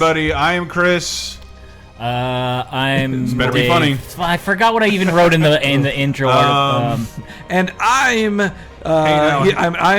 Buddy, I am Chris. I'm. This better be funny. I forgot what I even wrote in the intro. And I'm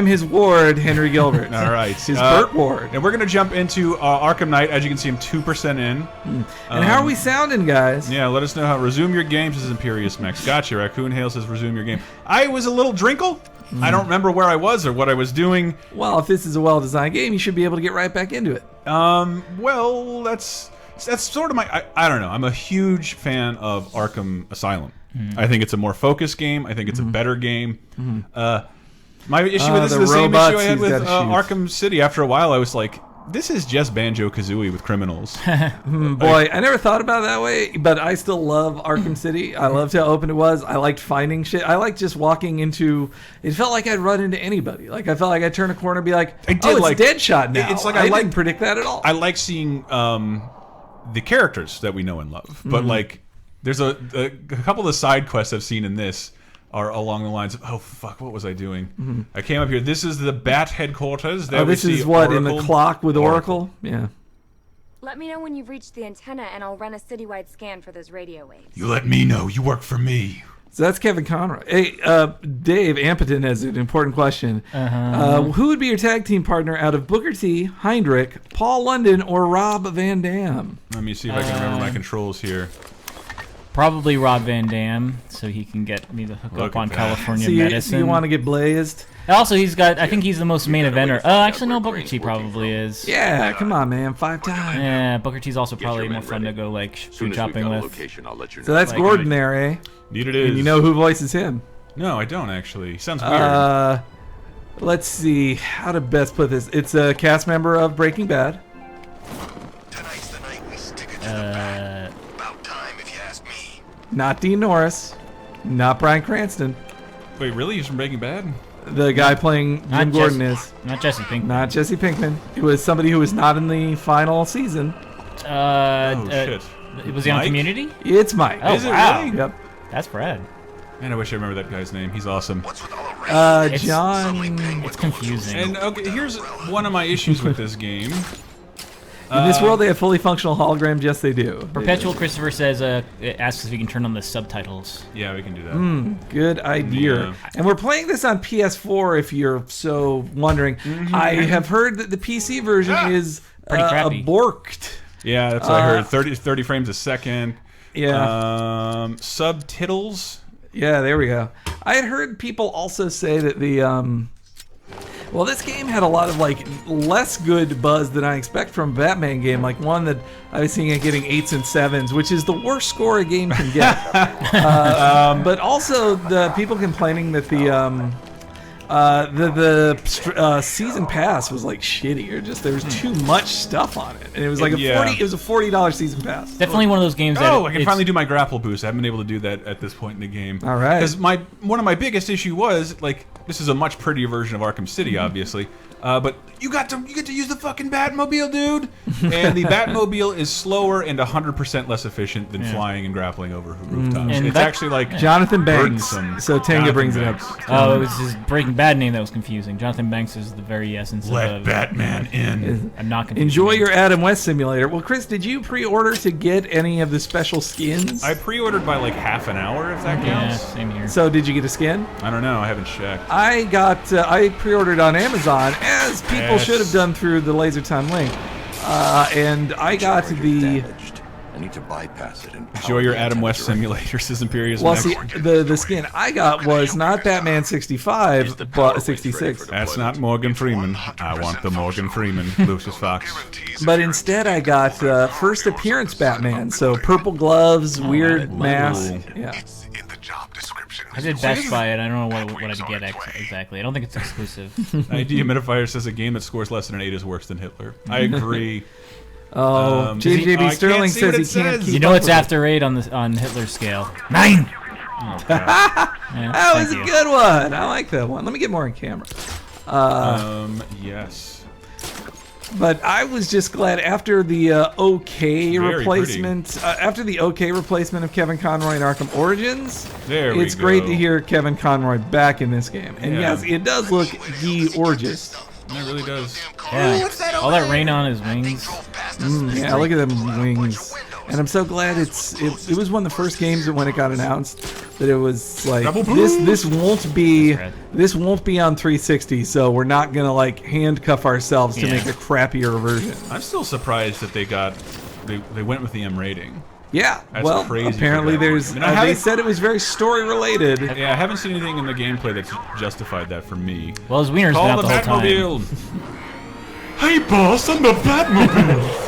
his ward, Henry Gilbert. All right, his Burt ward. And we're gonna jump into Arkham Knight. As you can see, I'm 2% in. And how are we sounding, guys? Yeah, let us know how. Resume your game, says Imperious Max. Gotcha. Raccoon Hale says resume your game. I was a little drinkle. I don't remember where I was or what I was doing. Well, if this is a well-designed game, you should be able to get right back into it. Well, that's sort of my. I don't know. I'm a huge fan of Arkham Asylum. I think it's a more focused game. I think it's a better game. My issue with this is the same issue I had with Arkham City. After a while, I was like, this is just Banjo-Kazooie with criminals. Boy, I never thought about it that way, but I still love Arkham City. I loved how open it was. I liked finding shit. I liked just walking into... It felt like I'd run into anybody. Like, I felt like I'd turn a corner and be like, it's Deadshot now. It's like I didn't predict that at all. I like seeing the characters that we know and love. But, like, there's a couple of the side quests I've seen in this are along the lines of, oh, fuck, what was I doing? I came up here. This is the Bat headquarters. There this is what, Oracle? In the clock with Oracle? Yeah. Let me know when you've reached the antenna, and I'll run a citywide scan for those radio waves. You let me know. You work for me. So that's Kevin Conroy. Hey, Dave Ampeton has an important question. Who would be your tag team partner out of Booker T, Heinrich, Paul London, or Rob Van Dam? Let me see if I can remember my controls here. Probably Rob Van Dam, so he can get me the hookup on California medicine. So you want to get blazed? Also, I think he's the most main eventer. Actually, no, Booker T probably is. Yeah, come on, man, 5 times. Yeah, Booker T's also probably more fun to go, like, food shopping with. So that's Gordon there, eh? Indeed it is. And you know who voices him? No, I don't, actually. Sounds weird. Let's see how to best put this. It's a cast member of Breaking Bad. Tonight's the night we stick it to the bat. About time, if you ask me. Not Dean Norris. Not Bryan Cranston. Wait, really? He's from Breaking Bad? The guy playing Jim Gordon is. Not Jesse Pinkman. Not Jesse Pinkman. It was somebody who was not in the final season. Oh, shit. Was he on Community? It's Mike. Oh, is it wow. really? Yep. That's Brad. Man, I wish I remember that guy's name. He's awesome. John... It's confusing. And okay, here's one of my issues with this game. In this world, they have fully functional holograms. Yes, they do. Perpetual Christopher says, asks if we can turn on the subtitles. Yeah, we can do that. Good idea. Yeah. And we're playing this on PS4, if you're so wondering. I have heard that the PC version is pretty crappy. Borked. Yeah, that's what I heard. 30 frames a second. Yeah. Subtitles. Yeah, there we go. I had heard people also say that the... Well, this game had a lot of like less good buzz than I expect from a Batman game. Like one that I was seeing it getting 8s and 7s, which is the worst score a game can get. But also the people complaining that the season pass was like shitty, or just there was too much stuff on it, and it was like it was a $40 season pass. Definitely one of those games that I can finally do my grapple boost. I haven't been able to do that at this point in the game. All right. Because one of my biggest issue was like this is a much prettier version of Arkham City, obviously. But you get to use the fucking Batmobile, dude. And the Batmobile is slower and 100% less efficient than flying and grappling over rooftops. And it's actually like Jonathan Banks. burdensome. So Tenga brings it up. Oh, it was his Breaking Bad name that was confusing. Jonathan Banks is the very essence Let of Batman in. I'm not confused. Enjoy your Adam West simulator. Well, Chris, did you pre-order to get any of the special skins? I pre-ordered by like half an hour, if that counts. Yeah, same here. So did you get a skin? I don't know. I haven't checked. I pre-ordered on Amazon, as people should have done through the Laser Time link, and I got the. I need to bypass it. Enjoy your Adam West simulator, says Imperious. Well, see, the skin I got was not Batman 65, but 66. That's not Morgan Freeman. I want the Morgan Freeman, Lucius Fox. But instead, I got first appearance Batman. So purple gloves, weird mask. Yeah. It's in the job description. I did Best Buy it. I don't know what I'd get exactly. I don't think it's exclusive. ID Humidifier says a game that scores less than an 8 is worse than Hitler. I agree. Oh, JJB Sterling says he can't keep. You know it's after 8 on Hitler's scale. 9. Oh, That was a good one. I like that one. Let me get more on camera. Yes. But I was just glad after the okay Very replacement, after the okay replacement of Kevin Conroy in Arkham Origins. It's great to hear Kevin Conroy back in this game, and Yeah. yes, it does look gorgeous. It really does. Yeah. All that rain on his wings. Yeah, look at them wings. And I'm so glad it was one of the first games that when it got announced that it was like this won't be on 360, so we're not gonna like handcuff ourselves to make a crappier version. I'm still surprised that they went with the M rating. Yeah, That's well, crazy apparently there's. They said it was very story related. Yeah, I haven't seen anything in the gameplay that's justified that for me. Well, his wiener's been out the whole time. Hey, boss, I'm the Batmobile.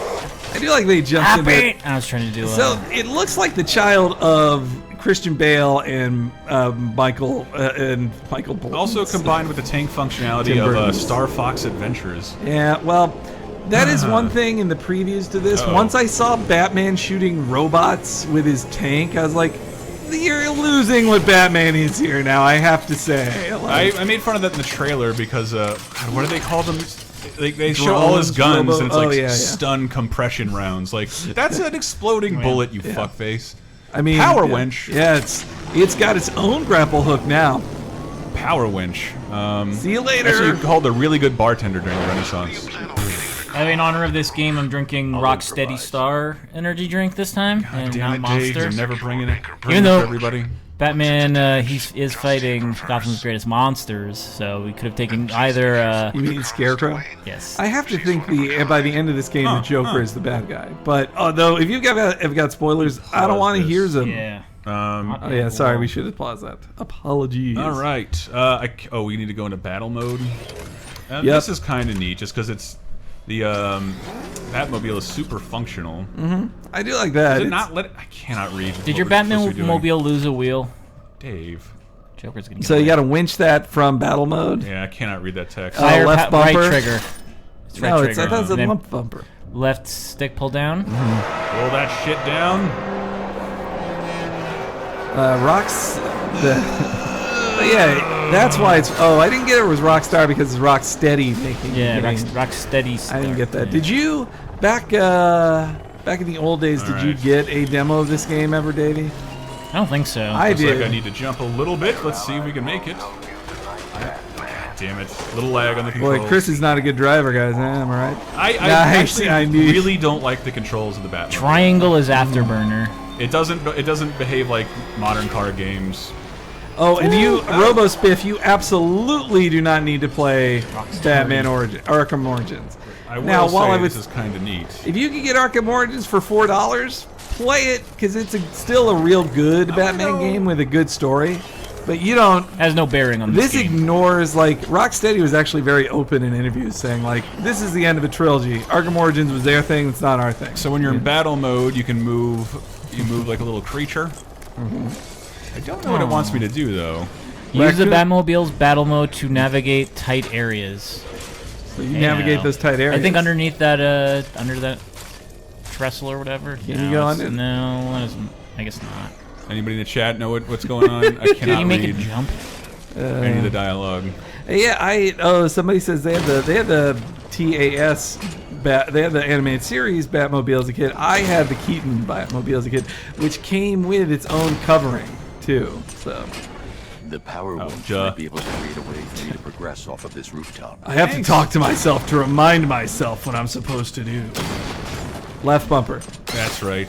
I do like they jumped in there. I was trying to do. So it looks like the child of Christian Bale and Michael Bolton. Also combined with the tank functionality of Star Fox Adventures. Yeah, well, that is one thing in the previews to this. Once I saw Batman shooting robots with his tank, I was like, you're losing what Batman is here now, I have to say. Like, I made fun of that in the trailer because, God, what do they call them? They show all his guns and it's like stun compression rounds. Like, that's an exploding bullet, you fuckface. I mean, Power Winch. Yeah, it's got its own grapple hook now. Power Winch. See you later. Actually, you called a really good bartender during the Renaissance. In honor of this game, I'm drinking Rocksteady Star energy drink this time, and not Monster. You're never bringing it for everybody. Batman, he is fighting Gotham's greatest monsters, so we could have taken either. You mean Scarecrow? Yes. I have to think by the end of this game, the Joker is the bad guy. But although if you've got spoilers, I don't want to hear them. Yeah. Sorry, we should have paused that. Apologies. All right. We need to go into battle mode. This is kind of neat, just because it's the Batmobile is super functional. I do like that. Did it not let it, I cannot read. Did your Batmobile lose a wheel? Dave. Joker's gonna. So you got to winch that from battle mode. Yeah, I cannot read that text. Left bumper. Right trigger. It's right trigger. I thought it was a lump bumper. Left stick pull down. Pull that shit down. Rocks. Yeah, that's why it's. Oh, I didn't get it was Rockstar because it's Rocksteady making. Yeah, Rocksteady. I didn't get that. Did you back in the old days? Did you get a demo of this game ever, Davey? I don't think so. I did. Looks like I need to jump a little bit. Let's see if we can make it. God damn it! Little lag on the controls. Boy, Chris is not a good driver, guys. Am I right? I really don't like the controls of the Batman. Triangle is afterburner. It doesn't behave like modern car games. Oh, and you, RoboSpiff, you absolutely do not need to play Batman Arkham Origins. I will say this is kind of neat. If you can get Arkham Origins for $4, play it, because it's still a real good Batman game with a good story. But you don't... Has no bearing on this game. Ignores, like, Rocksteady was actually very open in interviews, saying, like, this is the end of a trilogy. Arkham Origins was their thing, it's not our thing. So when you're in battle mode, you can move like a little creature. I don't know what it wants me to do, though. Use the Batmobile's battle mode to navigate tight areas. So you navigate those tight areas. I think underneath that, under that trestle or whatever. Can you go under? No, I guess not. Anybody in the chat know what's going on? I cannot Can you make read it jump? any of the dialogue. Yeah, somebody says they had the TAS. They had the animated series Batmobile as a kid. I had the Keaton Batmobile as a kid, which came with its own covering too. So the power winch might be able to create a way for me to progress off of this rooftop. I have to talk to myself to remind myself what I'm supposed to do. Left bumper. That's right.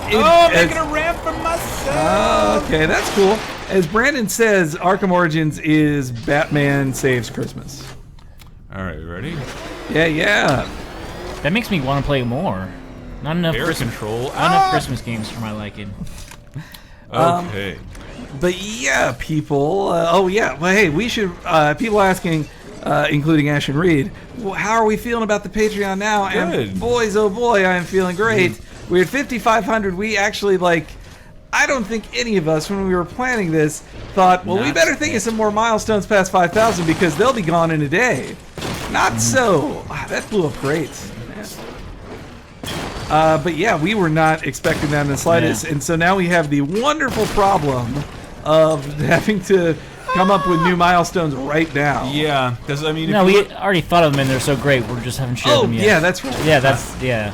Making a ramp for myself. Okay, that's cool. As Brandon says, Arkham Origins is Batman Saves Christmas. All right, ready? Yeah. That makes me want to play more. Not enough control. Not enough Christmas games for my liking. Okay. But yeah, people. Well, hey, we should. People asking, including Ash and Reed, how are we feeling about the Patreon now? Good. And boys, oh boy, I am feeling great. We're at 5,500. We actually I don't think any of us, when we were planning this, thought, well, we better think of some more milestones past 5,000 because they'll be gone in a day. Not so. That blew up great. But yeah, we were not expecting that in the slightest. And so now we have the wonderful problem of having to come up with new milestones right now. Yeah, because I mean... No, we already thought of them and they're so great, we just haven't shared them yet. Yeah, that's right. Yeah,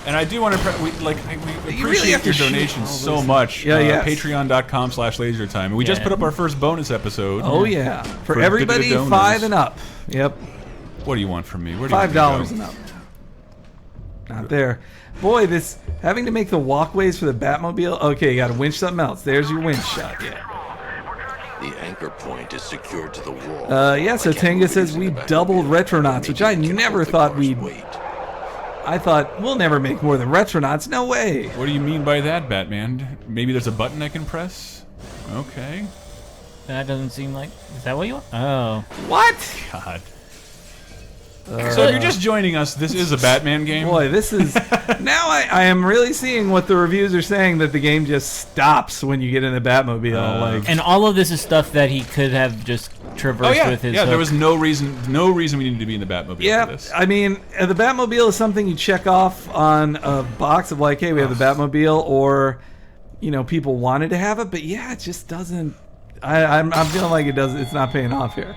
And I do want to, we appreciate really have your to donations so much. Yeah. Patreon.com/LaserTime. And we just put up our first bonus episode. Oh, yeah. For everybody 5 and up. Yep. What do you want from me? Where do you want $5 me to and go? up. Not there. Boy, this having to make the walkways for the Batmobile. Okay, you got to winch something else. There's your winch shot. Yeah. The anchor point is secured to the wall. Yeah. So Tenga says we doubled Retronauts, which I never thought we'd. I thought we'll never make more than Retronauts. No way. What do you mean by that, Batman? Maybe there's a button I can press? Okay. That doesn't seem like... Is that what you want? Oh. What? God. So if you're just joining us, this is a Batman game? Boy, this is... Now I am really seeing what the reviews are saying, that the game just stops when you get in the Batmobile. Like, and all of this is stuff that he could have just traversed with his Yeah, hook. there was no reason we needed to be in the Batmobile yeah, for this. I mean, the Batmobile is something you check off on a box of like, hey, we have the Batmobile, or, you know, people wanted to have it, but yeah, it just doesn't... I'm feeling like it does. It's not paying off here.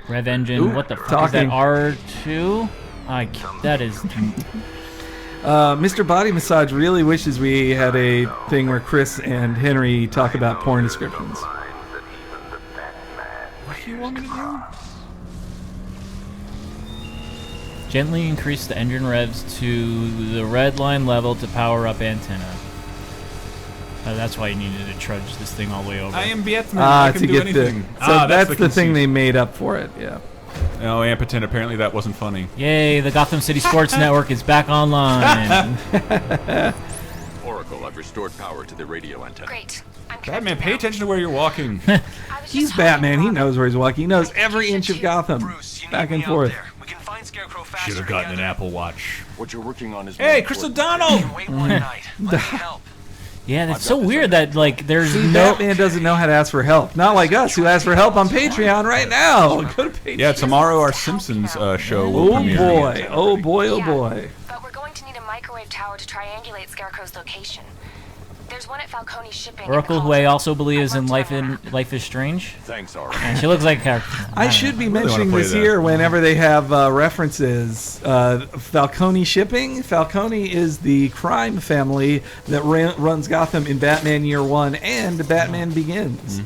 Rev Engine, Ooh, what the fuck talking. is that, R2? That is... Mr. Body Massage really wishes we had a thing where Chris and Henry talk about porn descriptions. What do you want me to do? Gently increase the engine revs to the red line level to power up antenna. That's why you needed to trudge this thing all the way over. I am Batman. I can to do get anything. the... So that's the thing conceit. they made up for it, yeah. Oh, Ampetent, apparently that wasn't funny. Yay, the Gotham City Sports Network is back online. Oracle, I've restored power to the radio antenna. Great. Batman, pay attention to where you're walking. He's Batman. He knows where he's walking. He knows every inch of Gotham. Bruce, you need Back me and out forth. there. We can find Scarecrow faster Should have gotten an together. Apple Watch. What you're working on is Hey, more Chris important. O'Donnell! Wait one night. Let me help. Yeah, that's so weird that, like, there's See, no... Batman doesn't know how to ask for help. Not like us, who ask for help on Patreon right now. Go to Patreon. Yeah, tomorrow our Simpsons show will Oh premiere. boy. Oh boy. Oh boy. But we're going to need a microwave tower to triangulate Scarecrow's location. There's one at Falcone Shipping. in Oracle, the who I Cauldron. also believe is I'd in love to Life is Strange. Thanks, Aura. And she looks like a character. I should be really wanna mentioning play this that. here whenever they have references. Falcone Shipping. Falcone is the crime family that runs Gotham in Batman Year One and Batman Begins.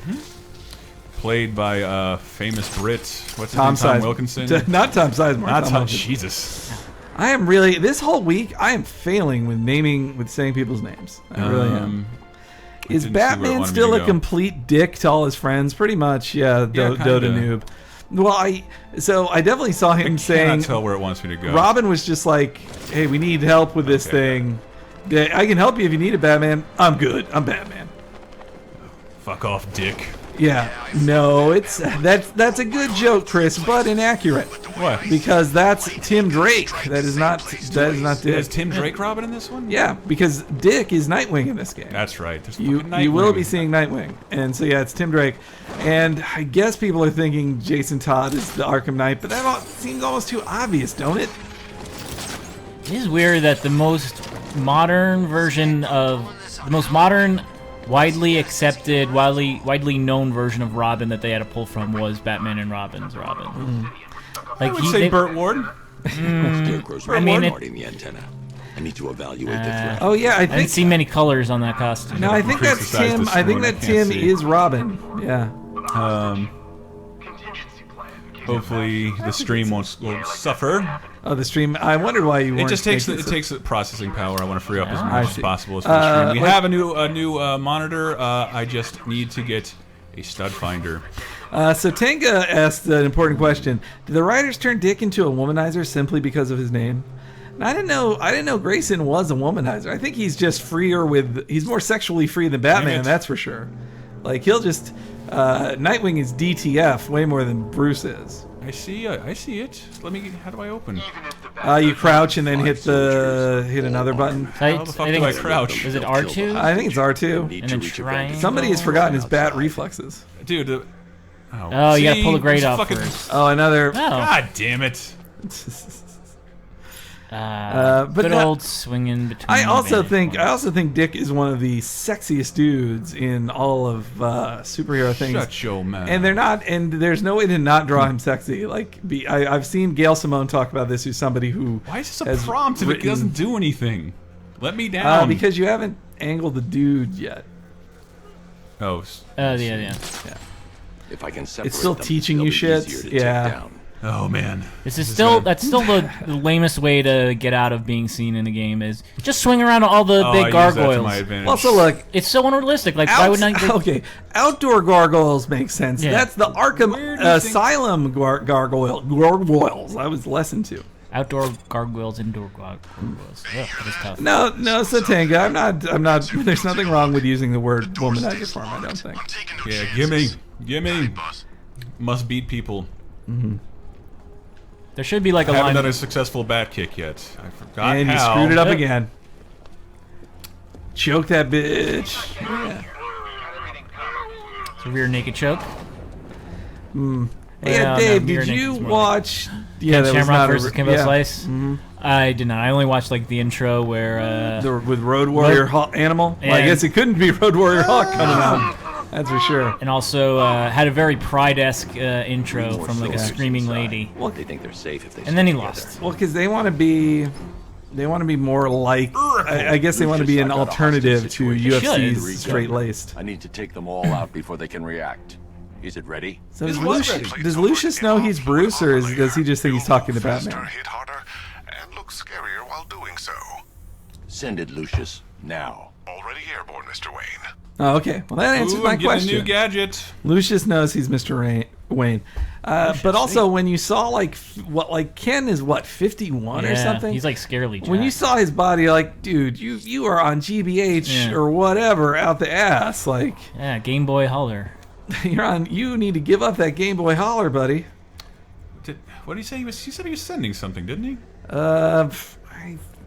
Played by famous Brit. What's his Tom name? Tom Sizemore. Wilkinson? Not Tom Sizemore. Not Tom. Wilkinson. Jesus. I am really this whole week. I am failing with saying people's names. I really am. Is didn't see where it Batman wanted me still to a go. complete dick to all his friends? Pretty much, yeah. kinda. Dota noob. Well, I definitely saw him I saying cannot tell where it wants me to go. Robin was just like, "Hey, we need help with this thing. Yeah, I can help you if you need it, Batman. I'm good. I'm Batman." Fuck off, dick. Yeah. No, that's a good joke, Chris, but inaccurate. What? Because that's Tim Drake. That is not Dick. Is Tim Drake Robin in this one? Yeah, because Dick is Nightwing in this game. That's right. There's You fucking will Nightwing. be seeing Nightwing, and so yeah, it's Tim Drake, and I guess people are thinking Jason Todd is the Arkham Knight, but that seems almost too obvious, don't it? It is weird that the most modern version of... The most modern, widely accepted, widely known version of Robin that they had to pull from was Batman and Robin's Robin. I would say Burt Ward. Scarecrow's I mean, guarding the antenna. I need to evaluate the threat. Oh yeah, I I didn't think. see many colors on that costume. No, I think Increase that's the size Tim. of the I think screen, I that can't Tim see. is Robin. Yeah. Hopefully the stream won't suffer. Oh, the stream. I wondered why you weren't. It just takes making it takes the processing power. I want to free up as I much as see. possible for the stream. We like- have a new monitor. I just need to get a stud finder. So Tenga asked an important question: did the writers turn Dick into a womanizer simply because of his name? And I didn't know Grayson was a womanizer. I think he's just freer with. He's more sexually free than Batman. it. That's for sure. Like he'll just. Nightwing is DTF way more than Bruce is. I see it. Let me. How do I open? You crouch and then hit another button. How the fuck do I crouch? Is it R2? I think it's R2. Need And to then reach a triangle. vantage Somebody has point forgotten his outside. bat reflexes. Dude. Oh, you gotta pull the grate it's off fucking- first. Oh, another. Oh. God damn it. but good no- old swinging between. I also vantage think points. Dick is one of the sexiest dudes in all of superhero things. Shut your mouth. And they're not, and there's no way to not draw him sexy. Like, I've seen Gail Simone talk about this, who's somebody who. Why is this has a prompt if it written- doesn't do anything? Let me down. Because you haven't angled the dude yet. Oh. Yeah. If I can separate It's still them, teaching they'll you be shit. easier to take Yeah. down. Oh man, That's still the lamest way to get out of being seen in a game is just swing around all the big gargoyles. To my advantage. Well, so look, It's so unrealistic. Like, why would not? Okay, outdoor gargoyles make sense. Yeah. That's the Arkham Asylum gargoyles. I was lesson 2. Outdoor gargoyles, indoor gargoyles. Ugh, that is tough. No, Satanga, I'm not. There's nothing wrong with using the word womanizer form. I don't think. I'm taking no Yeah, chances. gimme. Boss. Must beat people. There should be like a I haven't line. done a successful bat kick yet. I forgot And you how. screwed it up Yep. again. Choke that bitch. Yeah. It's a rear naked choke. Hey, Well, Dave, no, did rear you naked's more watch? Yeah, that was Shamrock not versus a, Kimbo yeah. Slice. I did not. I only watched like the intro where. With Road Warrior Animal. Well, I And- guess it couldn't be Road Warrior Hawk coming out. That's for sure. And also had a very Pride-esque intro from like a screaming lady. They think they're safe if they And then he stay lost. Well, because they want to be more like. I guess they want to be an alternative to UFC's should. straight laced. I need to take them all out before they can react. Is it ready? So does Lucius know he's Bruce, or does he just think he's talking to Faster, Batman? hit harder, and look scarier while doing so. Send it, Lucius. Now. Already airborne, Mr. Wayne. Oh, okay. Well, that answers Ooh, my I'm getting question. a new gadget. Lucius knows he's Mr. Wayne. But also, when you saw Ken is 51 or something. He's like scarily jacked. When you saw his body, you're like, dude, you are on GBH or whatever out the ass. Like, Yeah, Game Boy Holler. you're on. You need to give up that Game Boy Holler, buddy. What did he say? He said he was sending something, didn't he?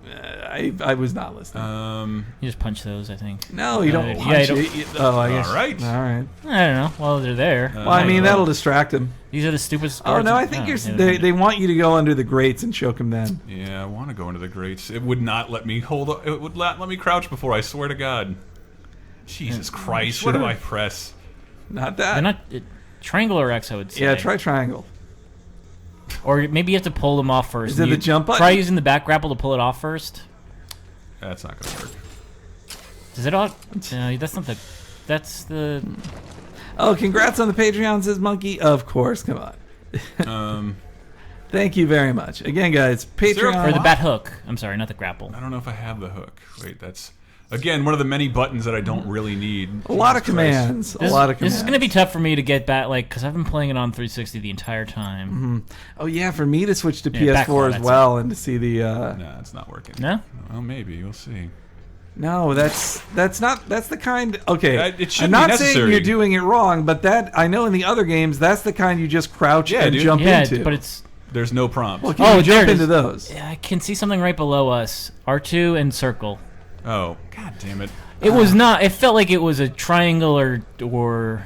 I was not listening. You just punch those, I think. No, you don't yeah, punch you it. Oh, I guess. All right. All right. I don't know. Well, they're there. Well, I mean, that'll distract him. These are the stupid. Oh no, I think they want you to go under the grates and choke him then. Yeah, I want to go into the grates. It would not let me hold. It would not let me crouch before. I swear to God. Jesus Christ! What do I press? Not that. They're not triangle or X. I would say. Yeah, try triangle. Or maybe you have to pull them off first. Is it the jump button? Try using the back grapple to pull it off first. That's not gonna work. Does it all? No, that's not the. That's the. Oh, congrats on the Patreon, says Monkey. Of course, come on. Thank you very much. Again, guys, Patreon. Or the bat hook. I'm sorry, not the grapple. I don't know if I have the hook. Wait, that's again one of the many buttons that I don't really need. A lot of commands. This, a lot of commands. This is going to be tough for me to get back, like, because I've been playing it on 360 the entire time. Oh yeah, for me to switch to back PS4 claw, as well and to see the. No, it's not working. No? Well, maybe we'll see. No, that's the kind. Okay, It should I'm be not necessary. saying you're doing it wrong, but that I know in the other games that's the kind you just crouch and dude. jump Yeah, into. but it's. There's no prompt. Well, can you there jump it into is. those? Yeah, I can see something right below us. R2 and circle. Oh, God damn it! It was not. It felt like it was a triangle or.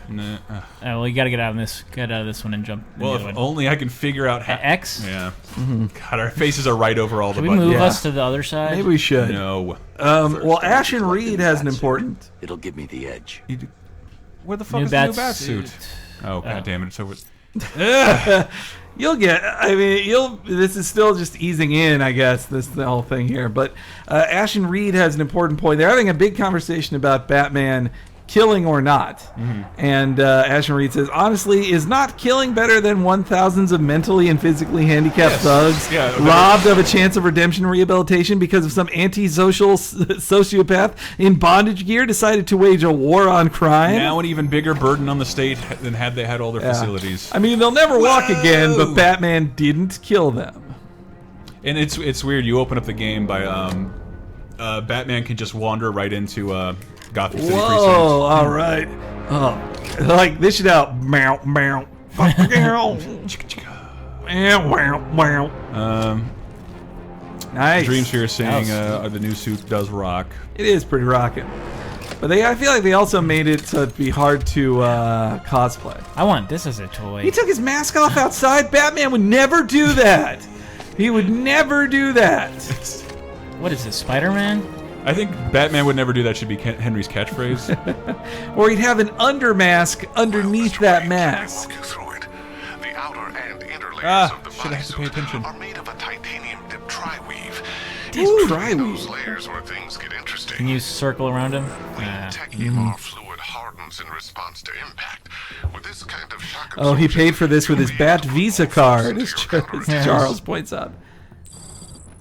Nah, Oh, well, you got to get out of this. Get out of this one and jump. well, if only I can figure out how. X. Yeah. God, our faces are right over all Can the we buttons. move Yeah. us to the other side? Maybe we should. No. Well, Ashen Reed has an important. It'll give me the edge. Where the fuck New is the new bat bat suit. suit? Oh, God damn it! So. You'll get. I mean, This is still just easing in, I guess. The whole thing here, but Ashen Reed has an important point. They're having a big conversation about Batman killing or not, and Ashen Reed says, honestly, is not killing better than 1,000s of mentally and physically handicapped thugs robbed of a chance of redemption and rehabilitation because of some antisocial sociopath in bondage gear decided to wage a war on crime? Now an even bigger burden on the state than had they had all their Yeah. facilities. I mean, they'll never walk again, but Batman didn't kill them. And it's weird. You open up the game by Batman can just wander right into Gotham City Whoa! precinct. All right. Oh, like this shit out. Meow meow. Nice. Dream Sphere saying the new suit does rock. It is pretty rocking. But I feel like they also made it so it'd be hard to cosplay. I want this as a toy. He took his mask off outside. Batman would never do that. He would never do that. What is this, Spider-Man? I think Batman would never do that. Should be Henry's catchphrase. Or he'd have an under mask underneath that mask. Walk you through it. The outer and inner layers of the shit, I have to pay bodysuit attention. are made of a titanium dip tri-weave. Ooh, Those layers where things get interesting. Can you circle around him? We detect EMR fluid hardened rounds in response to impact. With this kind of shock Oh, he absorption, paid for this with his you'll be Bat able to Visa avoid card, as force into your Charles points out.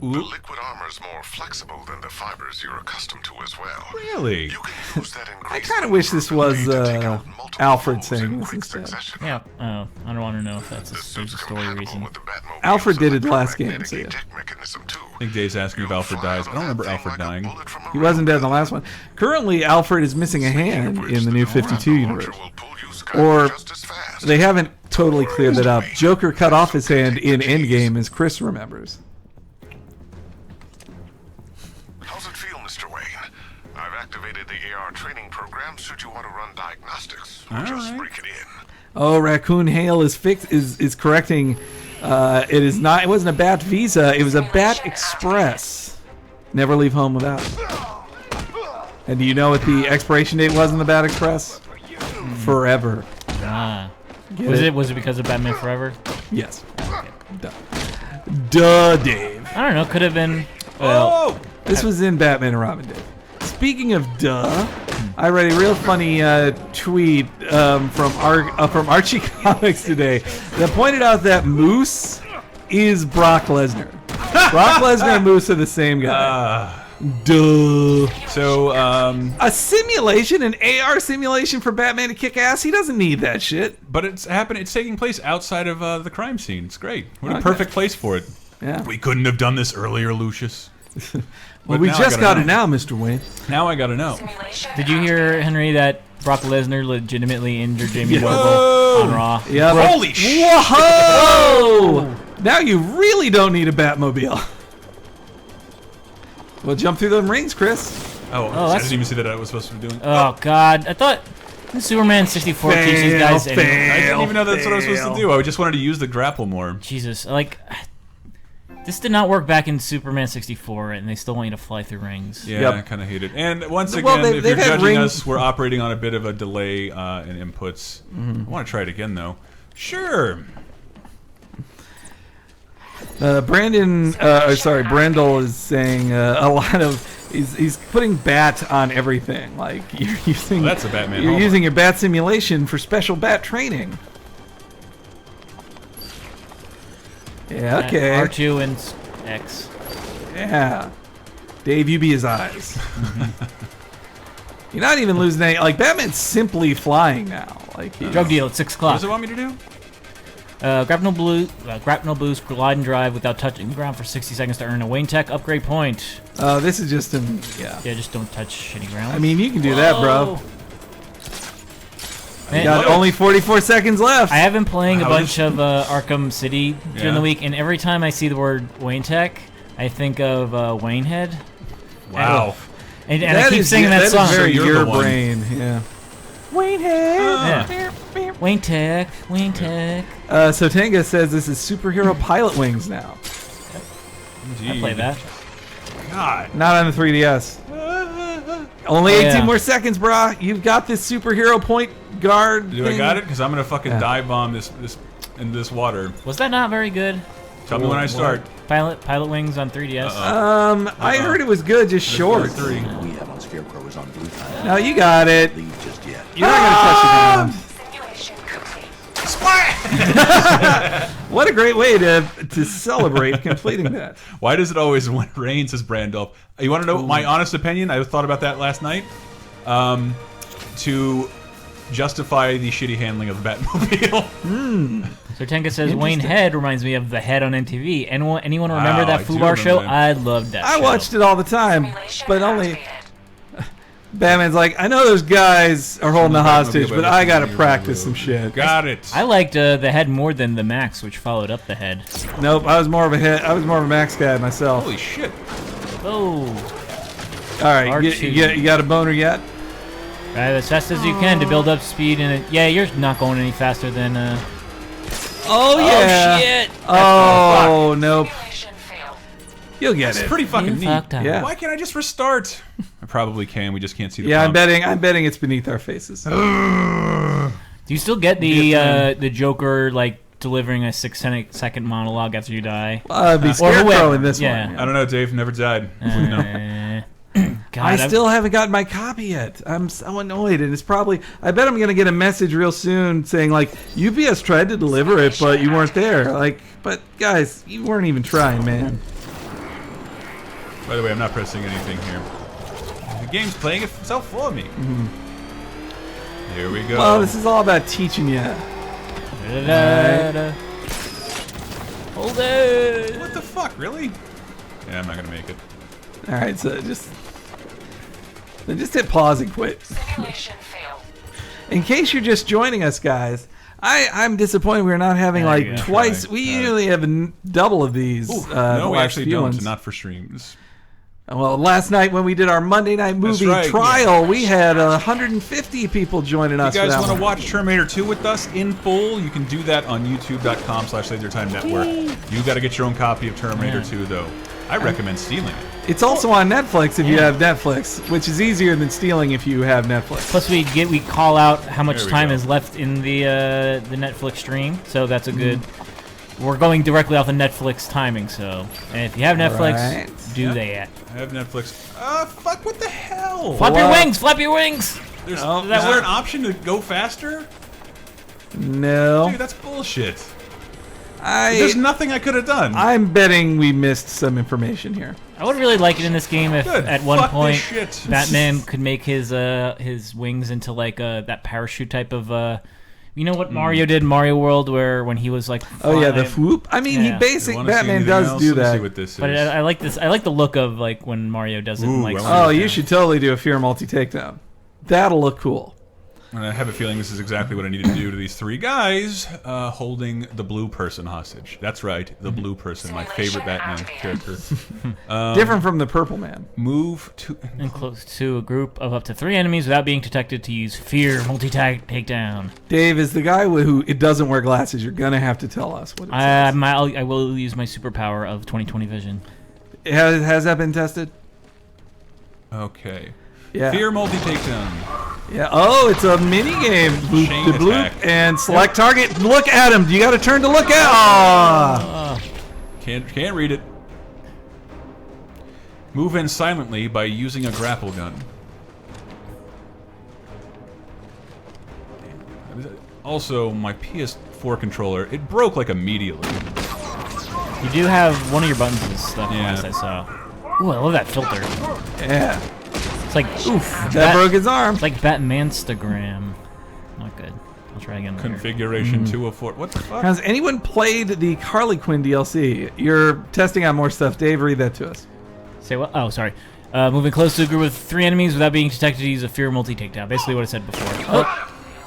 The liquid armor is more flexible than the fibers you're accustomed to as well. Really? You can use that I increased kind of wish this was maneuverability to take out multiple Alfred foes saying in this quick instead. succession. Yeah. Oh, I don't want to know if that's The a suit's story compatible reason. with the Batmobile's Alfred did it last game, electromagnetic so yeah. eject mechanism, too. I think Dave's asking if You'll Alfred fly dies. I out don't of remember that Alfred thing like a dying. bullet from a He wasn't dead in the railgun. last one. Currently, Alfred is missing a hand in the new 52 universe. Will pull you sky Or just as fast. they haven't totally cleared that up. Joker cut off his hand in Endgame, as Chris remembers. How's it feel, Mr. Wayne? I've activated the AR training program should you want to run diagnostics. Or just right. break it in. Oh, Raccoon Hale is correcting. It is not. It wasn't a Bat Visa. It was a Bat Express. Never leave home without it. And do you know what the expiration date was in the Bat Express? Forever. Ah. Get Was it because of Batman Forever? Yes. Duh, Dave. I don't know. Could have been. Well, Oh! This was in Batman and Robin, Dave. Speaking of duh, I read a real funny tweet from Archie Comics today that pointed out that Moose is Brock Lesnar. Brock Lesnar and Moose are the same guy. Duh. So, A simulation, an AR simulation for Batman to kick ass? He doesn't need that shit. but it's happening. It's taking place outside of the crime scene. It's great. What a Okay. perfect place for it. Yeah. We couldn't have done this earlier, Lucius. Well, But we now I just gotta got know. it now, Mr. Wayne. Now I gotta know. Simulation did you hear, Henry, that Brock Lesnar legitimately injured Jamie Yeah. Noble on Raw? Yeah. Holy shit! Whoa! Now you really don't need a Batmobile. Well, jump through them rings, Chris. Oh, I that's- didn't even see that I was supposed to be doing. Oh God! I thought Superman 64 teaches these guys. Fail, anyway. I didn't even know that's what I was supposed fail. to do. I just wanted to use the grapple more. Jesus, like this did not work back in Superman 64, and they still want you to fly through rings. Yeah, Yep. I kind of hate it. And once again, Well, if you're they've had judging rings- us, we're operating on a bit of a delay in inputs. I want to try it again, though. Sure. Brendel is saying a lot of. He's putting bat on everything. Like you're using. Well, that's a Batman You're hallmark. using your bat simulation for special bat training. Yeah. Okay. R2 and X. Yeah. Dave, you be his eyes. You're not even losing any. Like Batman's simply flying now. Like he, Drug deal at 6 What o'clock. does it want me to do? Grapnel boost, glide and drive without touching the ground for 60 seconds to earn a Wayne Tech upgrade point. this is just an. Yeah. Yeah, just don't touch shitty ground. I mean, you can do that, bro. Man, Got only 44 seconds left. I have been playing a How bunch does- of Arkham City during Yeah. the week, and every time I see the word Wayne Tech, I think of Wayne Head. Wow. And I That keep is- singing that is song. very So you're your the one. brain. Yeah. Wayne Head. Yeah. Wayne Tech, Wayne Tech. So Tenga says this is superhero pilot wings now. I play that. God. Not on the 3DS. Only Oh, 18 yeah. more seconds, brah. You've got this superhero point guard. Do I thing. got it? Because I'm gonna fucking Yeah. dive bomb this in this water. Was that not very good? Tell me when I start. Pilot wings on 3DS. I heard it was good, just short. Three. We have on Scarecrow is on blue time. No, you got it. Leave just yet. You're not gonna touch it down. simulation complete. What a great way to celebrate completing that. Why does it always when it rains is Brandolph? You want to know my honest opinion? I thought about that last night. To justify the shitty handling of the Batmobile. So Tenka says Wayne Head reminds me of the Head on MTV. Anyone remember Wow, that I do Fubar show? remember I loved that. I show. watched it all the time, Simulation but only activated. Batman's like, I know those guys are holding a hostage, but I gotta Batmobile. practice some shit. Got it. I liked the Head more than the Max, which followed up the Head. Nope, I was more of a Max guy myself. Holy shit. Oh, All right, R2. you got a boner yet? right, as fast as you can to build up speed. And yeah, you're not going any faster than. Oh yeah. shit! Oh nope. Simulation failed. You'll get It's it. pretty fucking You neat. fucked up. Yeah. Why can't I just restart? I probably can. We just can't see the Yeah, I'm prompt. betting it's beneath our faces. Do you still get the Joker like delivering a 6-second monologue after you die? Be Or Scarecrow whoever. in this Yeah. one. I don't know, Dave. Never died. Wouldn't know. God, I still haven't gotten my copy yet. I'm so annoyed, and it's probably. I bet I'm gonna get a message real soon saying like UPS tried to deliver it, but you weren't there. Like, but guys, you weren't even trying, man. By the way, I'm not pressing anything here. The game's playing itself for me. Here we go. Well, this is all about teaching you. Hold it. What the fuck, really? Yeah, I'm not gonna make it. All right, so just hit pause and quit. Simulation failed. In case you're just joining us, guys, I'm disappointed we're not having There like you go. twice. Right, We right. usually have double of these. No, the we last actually few don't. ones. Not for streams. Well, last night when we did our Monday night movie right, trial, we had 150 people joining us. If you guys for that want to one. watch Terminator 2 with us in full, you can do that on youtube.com/LaserTime Network. You got to get your own copy of Terminator 2, though. I recommend stealing it. It's also on Netflix if you have Netflix, which is easier than stealing if you have Netflix. Plus, we call out how much There we time go. is left in the Netflix stream, so that's a good. We're going directly off the Netflix timing, so and if you have Netflix, Right. do that. I have Netflix. Fuck, what the hell? Flap your What? wings! Flap your wings! There's, Oh, is that there work? an option to go faster? No, Dude, that's bullshit. There's nothing I could have done. I'm betting we missed some information here. I would really like it in this game if Good. at one Fuck point this shit. Batman could make his wings into like that parachute type of. You know what Mario did in Mario World, where when he was like. Oh yeah, the flying- whoop. I mean, Yeah. he basic You wanna see Batman anything does else? do Let me that. see what this But is. I like this. I like the look of like when Mario does it. Ooh, in, like, I wanna- Oh, you should totally do a Fear Multi Takedown. That'll look cool. And I have a feeling this is exactly what I need to do to these three guys holding the blue person hostage. That's right, the blue person, my favorite Batman character. Different from the Purple Man. Move to... and close to a group of up to 3 enemies without being detected to use fear takedown. Dave is the guy who it doesn't wear glasses. You're gonna have to tell us what it says. I will use my superpower of 20/20 vision. Has that been tested? Okay. Yeah. Fear multi-takedown. Yeah. Oh, it's a mini game. Bloop Chain de bloop attack. and select target. Look at him. You got to turn to look at. Aw. Can't read it. Move in silently by using a grapple gun. Also, my PS4 controller, it broke like immediately. You do have one of your buttons is stuck Yeah. last I saw. Ooh, I love that filter. Yeah. It's like That broke his arm. It's like Batmanstagram. Not good. I'll try again later. Configuration 204. What the fuck? Has anyone played the Harley Quinn DLC? You're testing out more stuff. Dave, read that to us. Say what? Oh, sorry. Moving close to a group of 3 enemies without being detected to use a fear multi-takedown. Basically what I said before.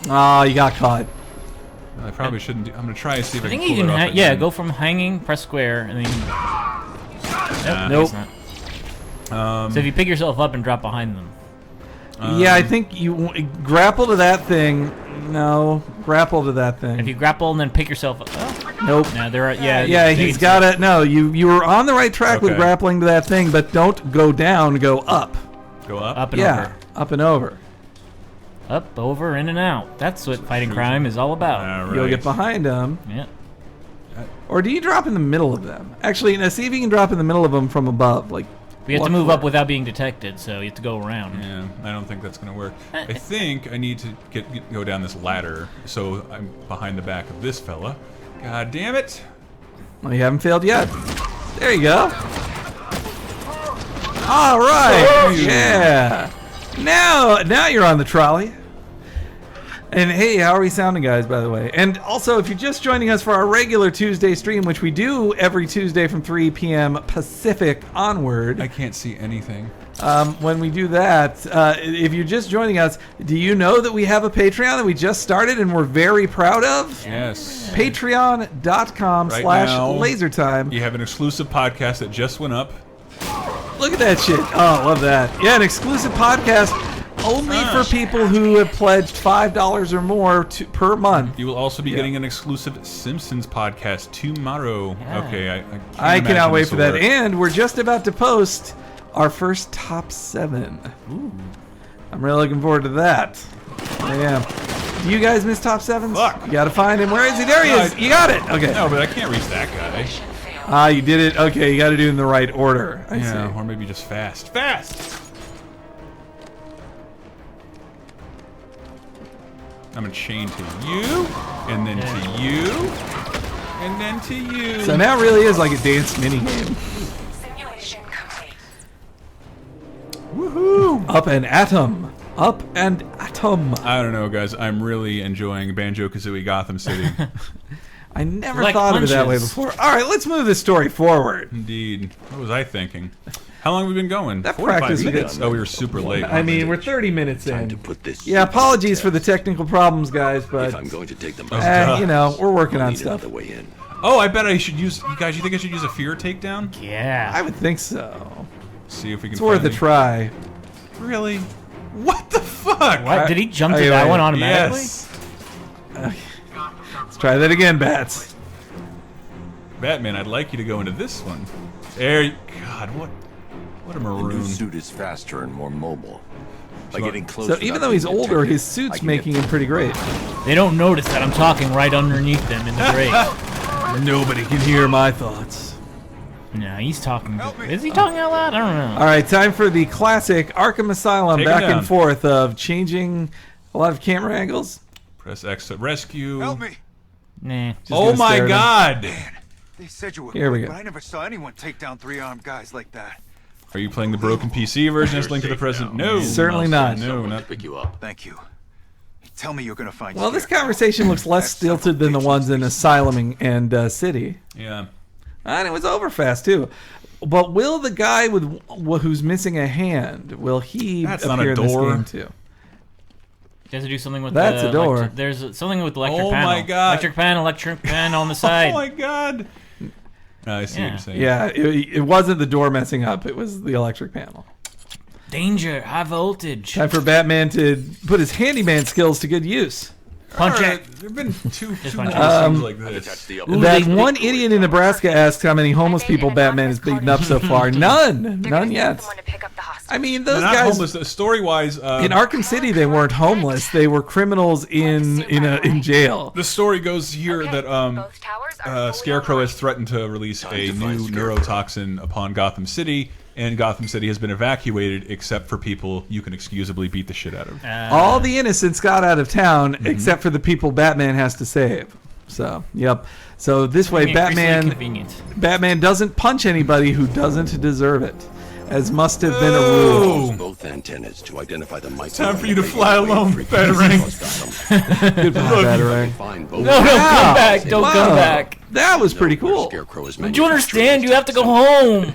Oh, you got caught. I probably shouldn't do... I'm going to try and see if I I can think pull you can it off yeah, again. go from hanging, press square, and then Nope. it's not. So if you pick yourself up and drop behind them. Yeah, I think you grapple to that thing. No, grapple to that thing. If you grapple and then pick yourself up. Oh, Nope. no, there are yeah. Yeah, he's got it. No, you were on the right track with Okay. grappling to that thing, but don't go down. Go up. Go up? Up and Yeah, over. up and over. Up, over, in and out. That's what fighting crime is all about. All right. You'll get behind them. Yeah. Or do you drop in the middle of them? Actually, now see if you can drop in the middle of them from above. Like, We have to walk move forward. up without being detected, so you have to go around. Yeah, I don't think that's going to work. I think I need to go down this ladder, so I'm behind the back of this fella. God damn it! Well, you haven't failed yet. There you go. All right. Yeah. Now you're on the trolley. And hey, how are we sounding, guys, by the way? And also, if you're just joining us for our regular Tuesday stream, which we do every Tuesday from 3 p.m. Pacific onward, I can't see anything. when we do that, if you're just joining us, do you know that we have a Patreon that we just started and we're very proud of? Yes. Right Patreon.com/lasertime. You have an exclusive podcast that just went up. Look at that shit. Oh, love that. Yeah, an exclusive podcast only for people who have pledged $5 or more per month. You will also be getting an exclusive Simpsons podcast tomorrow. Yeah. Okay, I can't cannot imagine wait this for will that. work. And we're just about to post our first top 7. Ooh. I'm really looking forward to that. I am. Do you guys miss top 7s? Fuck. You gotta find him. Where is he? There he No, is. You got it. Okay. No, but I can't reach that guy. Ah, you did it. Okay, you got to do it in the right order. I Yeah, see. or maybe just fast. Fast! I'm gonna chain to you, and then to you, and then to you. So now it really is like a dance minigame. Simulation complete. Woohoo! Up and atom. Up and atom. I don't know, guys. I'm really enjoying Banjo-Kazooie Gotham City. I never Like thought of it that way punches. before. All right, let's move this story forward. Indeed. What was I thinking? How long have we been going? That 45 practice we minutes. did. Oh, we were super late. I mean, we're 30 minutes Time to in. put this. Yeah, apologies for the technical problems, guys, If but I'm going to take the most, you know, we're working I'll on need stuff. another way in. Oh, I bet I should use. You guys, you think I should use a fear takedown? Yeah. I would think so. See if we can. It's worth a finally- try. Really? What the fuck? What? Did he jump to Okay, that wait. one automatically? Yes. Let's try that again, Bats. Batman, I'd like you to go into this one. There. God, what a The new maroon. suit is faster and more mobile. By So- getting close. So even though he's older, his suit's making him pretty great. They don't notice that I'm talking right underneath them in the grate. Nobody can hear my thoughts. No, he's talking. Is he talking out loud? I don't know. All right, time for the classic Arkham Asylum Take it back down. and forth of changing a lot of camera angles. Press X to rescue. Help me! Nah. Just Oh gonna my stare at him. God! They said you were Here we quick, go. but I never saw anyone take down 3-armed guys like that. Are you playing the broken PC version as Link to the Present? No. Certainly not. No, to not. pick you up. Thank you. Tell me you're gonna find. Well, this Scarecrow. conversation looks less stilted than the ones in Asylum and City. Yeah. And it was over fast, too. But will the guy with who's missing a hand, will he That's not appear a in this door. game, too? He has to do something with That's the a door. there's something with the electric Oh panel. my God. Electric pan on the Oh side. my God. I see what Yeah. you're saying. Yeah, it wasn't the door messing up. It was the electric panel. Danger, high voltage. Time for Batman to put his handyman skills to good use. Punch All right, it. There've been two punch more it. things like Attach this. the Ooh, That they- one idiot in Nebraska asked how many homeless people Batman has beaten up so far. None. They're None gonna send yet. someone to pick up the hostage. I mean, They're those not guys homeless. Story-wise, in Arkham City, they weren't homeless. They were criminals in jail. the story goes here Okay, that both towers are fully Scarecrow online. has threatened to release a to find new Scarecrow. neurotoxin upon Gotham City, and Gotham City has been evacuated except for people you can excusably beat the shit out of. All the innocents got out of town except for the people Batman has to save. So, yep. So this way, Increasingly Batman convenient. doesn't punch anybody who doesn't deserve it, as must have been a Oh. rule. Use both antennas to identify the mic. Time for you to fly alone, Batarang. Goodbye, Batarang. Find both. No, come back. Don't Wow. come back. That was pretty cool. Scarecrow is Don't you understand? You have to go home.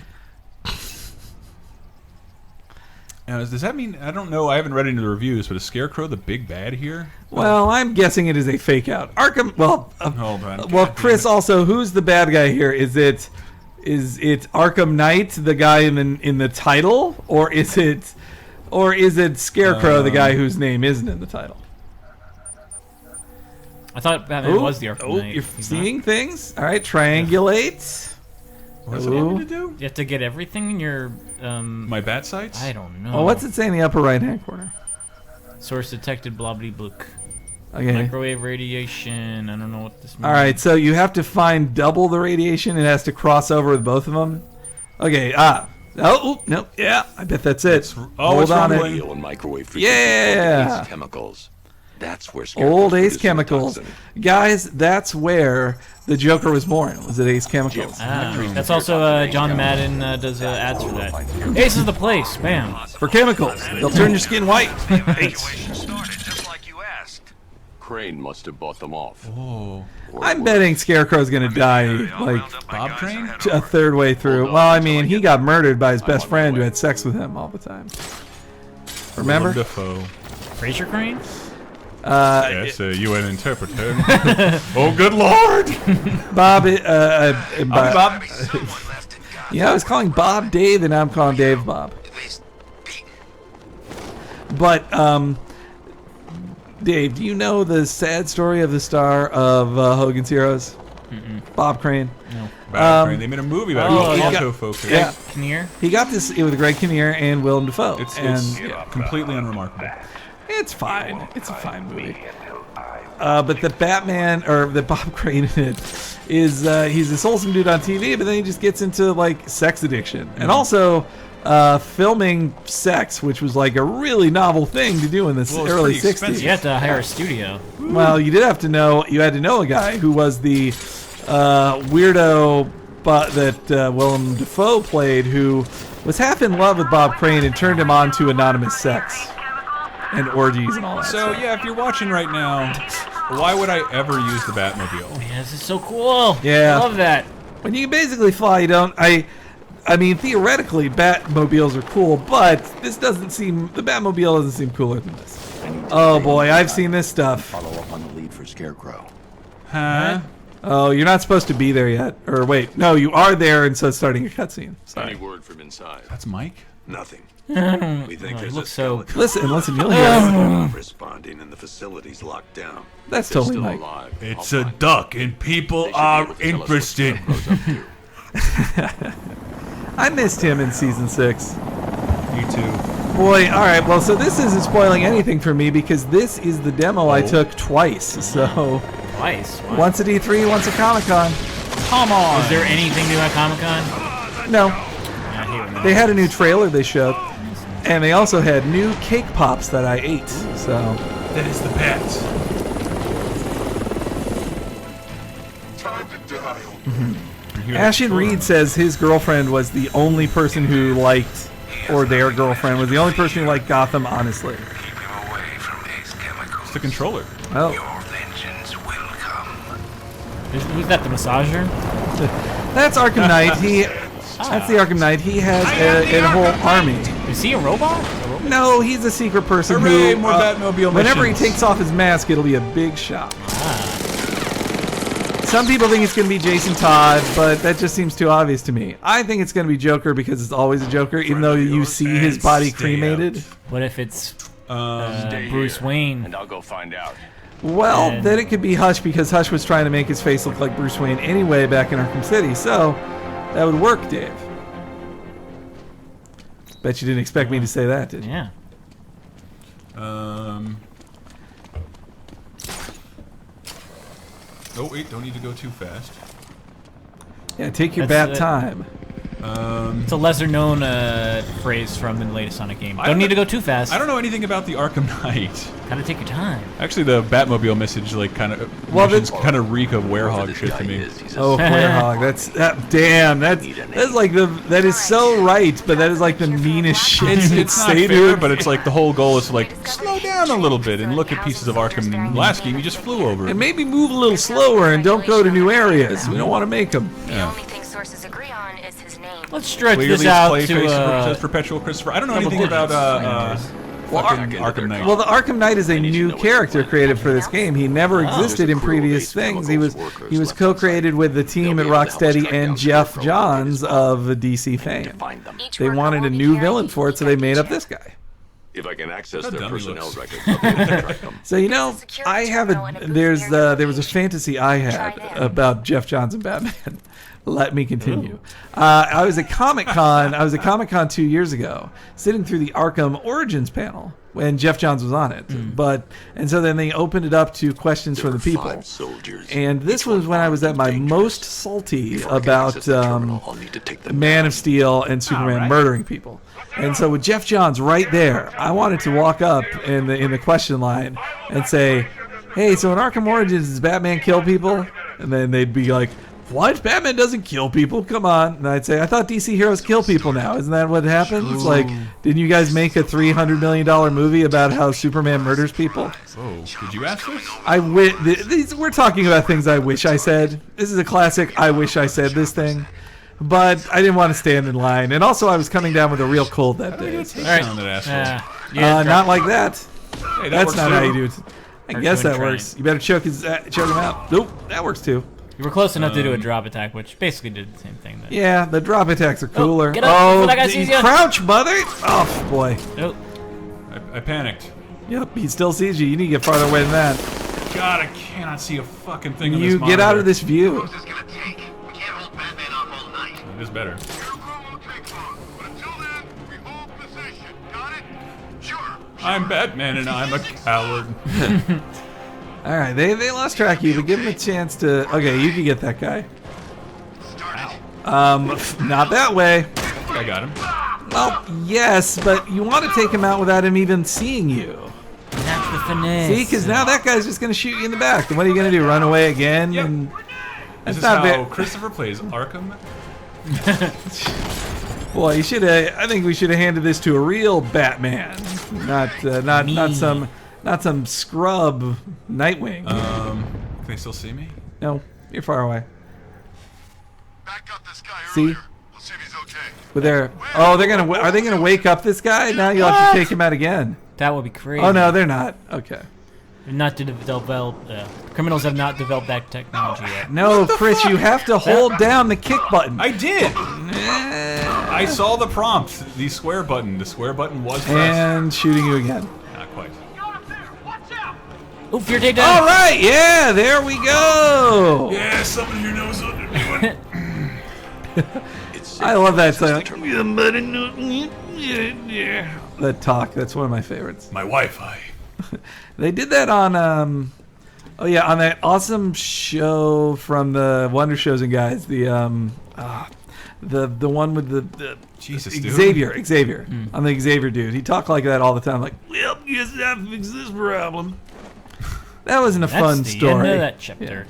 Now, does that mean, I don't know, I haven't read any of the reviews, but is Scarecrow the big bad here? Well, I'm guessing it is a fake out. Arkham. Well, Hold on. well, God Chris. damn it. Also, who's the bad guy here? Is it Arkham Knight, the guy in the title, or is it Scarecrow, the guy whose name isn't in the title? I thought Batman was the Arkham Knight. You're He's not. seeing things. All right, triangulate. What's it want me to do? You have to get everything in your My bat sights? I don't know. Oh, what's it say in the upper right hand corner? Source detected. Blobbity blook. Okay. Microwave radiation. I don't know what this means. All right, so you have to find double the radiation. It has to cross over with both of them. Okay. Oh, no. Yeah, I bet that's it. oh, it's on rumbling. it. Radio and microwave frequencies Yeah. called Ace chemicals. That's where Scarecrow Old Ace produces the Chemicals. toxin. Guys, that's where the Joker was born. Was it Ace Chemicals? That's also John Madden does ads for that. Ace is the place. Bam. For chemicals. They'll turn your skin white. Evacuation started just like you asked. Crane must have bought them off. Oh. I'm betting Scarecrow's going to die like Bob Train? a third way through. Well, I mean, he got murdered by his best friend who had sex with him all the time. Remember? Willem Dafoe. Fraser Crane? Yes, UN interpreter. Oh, good lord! Bob, Bob. yeah, I was calling Bob Dave, and now I'm calling Dave Bob. But, Dave, do you know the sad story of the star of Hogan's Heroes? Bob Crane. No. Bob Train. They made a movie about Oh, it. yeah. Auto focus. Yeah. Kinnear? He got this with Greg Kinnear and Willem Dafoe. It's and completely unremarkable. it's fine. It's a fine movie. But the Batman, or the Bob Crane in it, is he's this wholesome dude on TV, but then he just gets into like sex addiction, and also filming sex, which was like a really novel thing to do in the early 60s. You have to hire a studio. Well, you had to know a guy who was the weirdo that Willem Dafoe played, who was half in love with Bob Crane and turned him on to anonymous sex and orgies and all that. So stuff. yeah, if you're watching right now, why would I ever use the Batmobile? Man, this is so cool. Yeah. I love that. When you can basically fly, you don't. I mean, theoretically, Batmobiles are cool, but the Batmobile doesn't seem cooler than this. Oh boy, I've seen this stuff. Follow up on the lead for Scarecrow. Huh? Oh, you're not supposed to be there yet. Or wait, no, you are there, and so it's starting a cutscene. Sorry. Any word from inside? That's Mike? Nothing. We think there's a Looks so. skeleton. Listen, you'll hear it. Not responding and the facility's locked down. That's They're totally still Mike. alive. It's I'll a find them. duck, and people They should be are able to tell us what interested. Scarecrow's up to. I missed him in season 6. You too. Boy, all right. Well, so this isn't spoiling anything for me because this is the demo I took twice. So Twice. Wow. once at E3, once at Comic-Con. Come on. Is there anything new at Comic-Con? No, I hate when they had a new trailer they showed, and they also had new cake pops that I ate. So That is the bet. Time to die. Ashen Reed says his girlfriend was the only person who liked, or their girlfriend was the only person who liked Gotham. Honestly. Keep him away from these chemicals. It's the controller. Oh, Your vengeance will come. Who's that? The massager? that's Arkham Knight. That's the Arkham Knight. He has a whole army. Is he a robot? No, he's a secret person Hooray, who. more Batmobile whenever he missions. takes off his mask, it'll be a big shot. Some people think it's going to be Jason Todd, but that just seems too obvious to me. I think it's going to be Joker because it's always a Joker, even though you see his body cremated. What if it's Stay Bruce here, Wayne? and I'll go find out. Well, And- then it could be Hush because Hush was trying to make his face look like Bruce Wayne anyway back in Arkham City, so that would work, Dave. Bet you didn't expect me to say that, did you? Yeah. Oh wait, don't need to go too fast. Yeah, take your That's, bat time. It's a lesser-known phrase from the latest Sonic game. I Don't need don't- to go too fast. I don't know anything about the Arkham Knight. Gotta take your time. Actually, the Batmobile message kind of kind of reek of werehog shit to me. Oh, Werehog, damn, that is so right, but that is like the meanest shit you could It's not say fair, to but it's like the whole goal is to like slow down a little bit and look at pieces of Arkham. In the last game, you just flew over. and maybe move a little slower and don't go to new areas. We don't want to make them. The only thing sources agree on is his name. Let's stretch Clearly, this it's out Clayface to says Perpetual Christopher. I don't know double anything about digits. fucking Arkham Knight. Well, the Arkham Knight is a new character created for this game. He never existed in previous things. He was co-created with the team at Rocksteady and Jeff Johns of DC fame. Each They worker wanted will a be new carried villain for it, so they made up this guy. If I can access How their dumb he personnel looks. records, I'll be able to track them. So I have there was a fantasy I had about Jeff Johns and Batman. Let me continue. I was at Comic-Con 2 years ago, sitting through the Arkham Origins panel when Jeff Johns was on it. And so then they opened it up to questions from the people. 5 soldiers. And this was when I was at my most salty Before I can about access the terminal, I'll need to take them Man down. of Steel and Superman murdering people. And so with Jeff Johns right there, I wanted to walk up in the question line and say, "Hey, so in Arkham Origins, does Batman kill people?" And then they'd be like, "What? Batman doesn't kill people? Come on!" And I'd say, "I thought DC heroes kill people now. Isn't that what happens? Like, didn't you guys make a $300 million movie about how Superman murders people?" Oh, did you ask this? We're talking about things I wish I said. This is a classic I wish I said this thing. But I didn't want to stand in line. And also I was coming down with a real cold that day. So, All right. Sound that asshole. not like that. Hey, that That's works not too. how you do it. I guess that Cartoon works. You better choke him out. Nope, that works too. You were close enough to do a drop attack, which basically did the same thing. Yeah, the drop attacks are cooler. get up before that guy sees ya. Crouch, mother! Oh, boy. Nope. I panicked. Yep, he still sees you. You need to get farther away than that. God, I cannot see a fucking thing on this You monitor. get out of this view. It's gonna take. We can't hold Batman off all night. It is better. But until then, we hold position. Got it? Sure. I'm Batman and I'm a coward. All right, they lost track of you, but give him a chance to... Okay, you can get that guy. Not that way. I got him. Well, yes, but you want to take him out without him even seeing you. That's the finesse. See, because now that guy's just going to shoot you in the back. And what are you going to do, run away again? Yep. And This is how Christopher plays Arkham. Boy, you should have. I think we should have handed this to a real Batman, not some scrub Nightwing. Can they still see me? No, you're far away. Back up this guy See? earlier. We'll see if he's okay. But are they gonna wake up this guy? Now you'll have to take him out again. That would be crazy. Oh no, they're not. Okay. Not to develop. Criminals have not developed that technology yet. No, Chris, you have to hold down the kick button. I did. I saw the prompt. The square button. The square button was pressed. And shooting you again. Not quite. Ooh, fear takedown. All right, yeah, there we go. Yeah, somebody here knows what they're doing. I love that song. That talk. That's one of my favorites. My Wi-Fi. They did that on on that awesome show from the Wonder Shows and Guys, the one with the Jesus, Xavier on the Xavier dude. He talked like that all the time, like, well, guess I have to fix this problem. That wasn't a fun story. End of that chapter.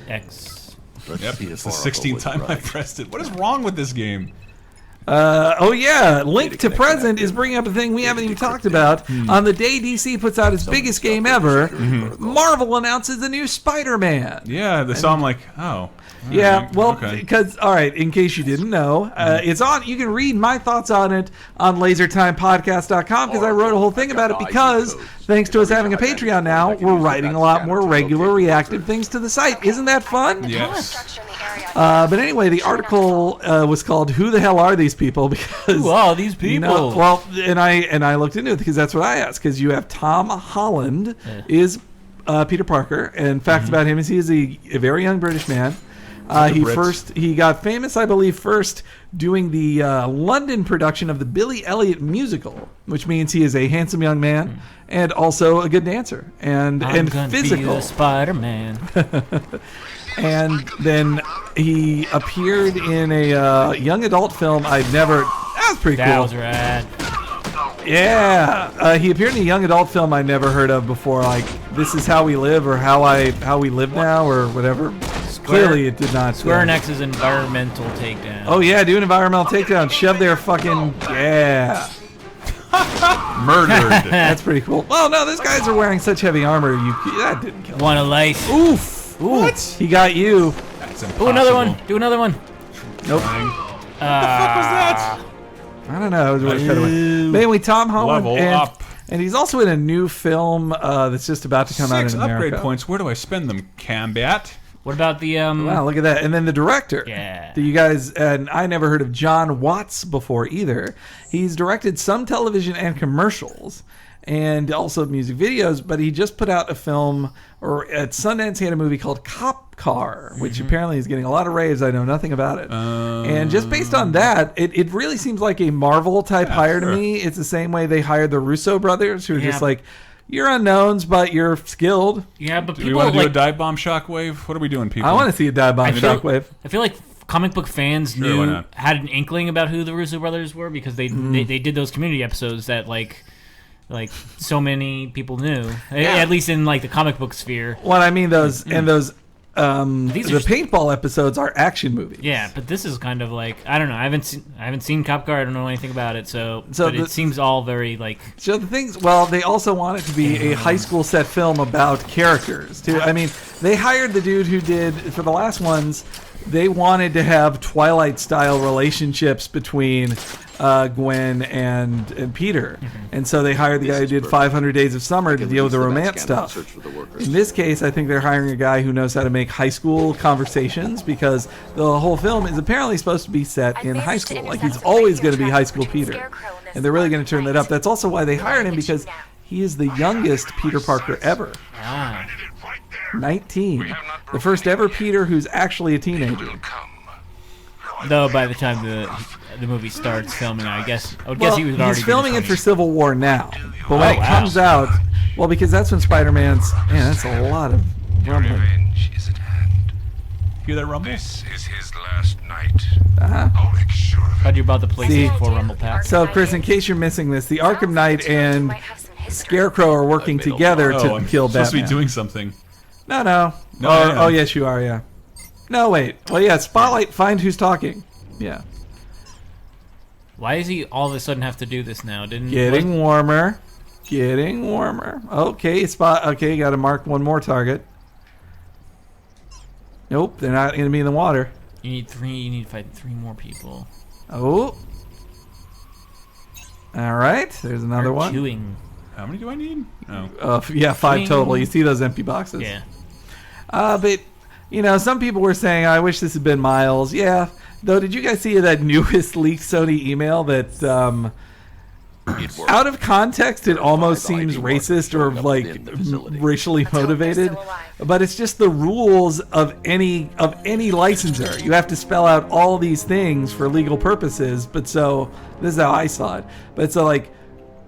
X. Yep, it's the 16th time I pressed it. What is wrong with this game? Link to Present is bringing up a thing we haven't even talked about. On the day DC puts out its biggest game ever, Marvel announces the new Spider-Man. Yeah, they saw him like, oh. Yeah, well, okay. because, all right, in case you didn't know, it's on. You can read my thoughts on it on lasertimepodcast.com because I wrote a whole thing about it because, thanks to us having a Patreon now, we're writing a lot more regular reactive things to the site. Isn't that fun? Yes. But anyway, the article was called "Who the hell are these people?" Because who are these people? And I looked into it because that's what I asked. Because you have Tom Holland is Peter Parker, and facts about him is he is a very young British man. He got famous, I believe, first doing the London production of the Billy Elliot musical, which means he is a handsome young man and also a good dancer and physical. Be Spider-Man. And then he appeared in a young adult film That was pretty cool. That was rad. Yeah, he appeared in a young adult film I never heard of before, like This Is How We Live or How We Live Now or whatever. Clearly, it did not. Square Enix's environmental takedown. Oh yeah, do an environmental takedown. Shove their fucking Murdered. That's pretty cool. Well, no, those guys are wearing such heavy armor. That didn't kill him. Want a life? Oof. What? He got you. That's impossible. Ooh, another one. Do another one. Nope. What the fuck was that? I don't know. It was really cut away. But anyway, Tom Holland. Level up. And he's also in a new film that's just about to come out in 6 America. upgrade points. Where do I spend them, Cambat? What about the Wow, look at that. And then the director. Yeah. You guys, and I never heard of John Watts before either. He's directed some television and commercials and also music videos, but he just put out a film, or at Sundance he had a movie called Cop Car, which apparently is getting a lot of raves. I know nothing about it. And just based on that, it really seems like a Marvel type hire to me. It's the same way they hired the Russo brothers, who are just like, you're unknowns, but you're skilled. Yeah, but people Do we want to do a dive bomb shockwave? What are we doing, people? I want to see a dive bomb shockwave. I feel like comic book fans had an inkling about who the Russo brothers were because they did those community episodes that like so many people knew, at least in like the comic book sphere. Well, I mean those the paintball episodes are action movies. Yeah, but this is kind of like, I don't know. I haven't seen Cop Car. I don't know anything about it. But it seems all very like. So the things. Well, they also want it to be a high school set film about characters too. I mean, they hired the dude who did for the last ones. They wanted to have Twilight-style relationships between Gwen and Peter. And so they hired the guy who did 500 Days of Summer to deal with the romance stuff. In this case, I think they're hiring a guy who knows how to make high school conversations because the whole film is apparently supposed to be set in high school. Like, he's always going to be high school Peter. And they're really going to turn that up. That's also why they hired him, because he is the youngest Peter Parker ever. 19. The first ever Peter who's actually a teenager. Though by the time the movie starts filming, I would guess he was already. He's filming it for Civil War now, but when it comes out, because that's when Spider-Man's. Man, that's a lot of rumbling. Hear that rumble? This is his last night. Uh-huh. I'll make sure of it. Glad you brought the PlayStation 4 Rumble Pack. So, Chris, in case you're missing this, the Arkham Knight and Scarecrow are working together to I'm kill Batman. supposed to be doing something. No. No, Oh, yes, you are, yeah. No, wait. Well, yeah, Spotlight, find who's talking. Yeah. Why does he all of a sudden have to do this now? Getting warmer. Getting warmer. Okay, Okay, you got to mark one more target. Nope, they're not going to be in the water. You need to fight 3 more people. Oh. All right, there's another They're one. Chewing. How many do I need? Oh. Yeah, 5 total. You see those empty boxes? Yeah. But, some people were saying, I wish this had been Miles. Yeah. Though, did you guys see that newest leaked Sony email that, out of context, it almost seems racist or, racially motivated? But it's just the rules of any licensor. You have to spell out all these things for legal purposes. But so, this is how I saw it. But so,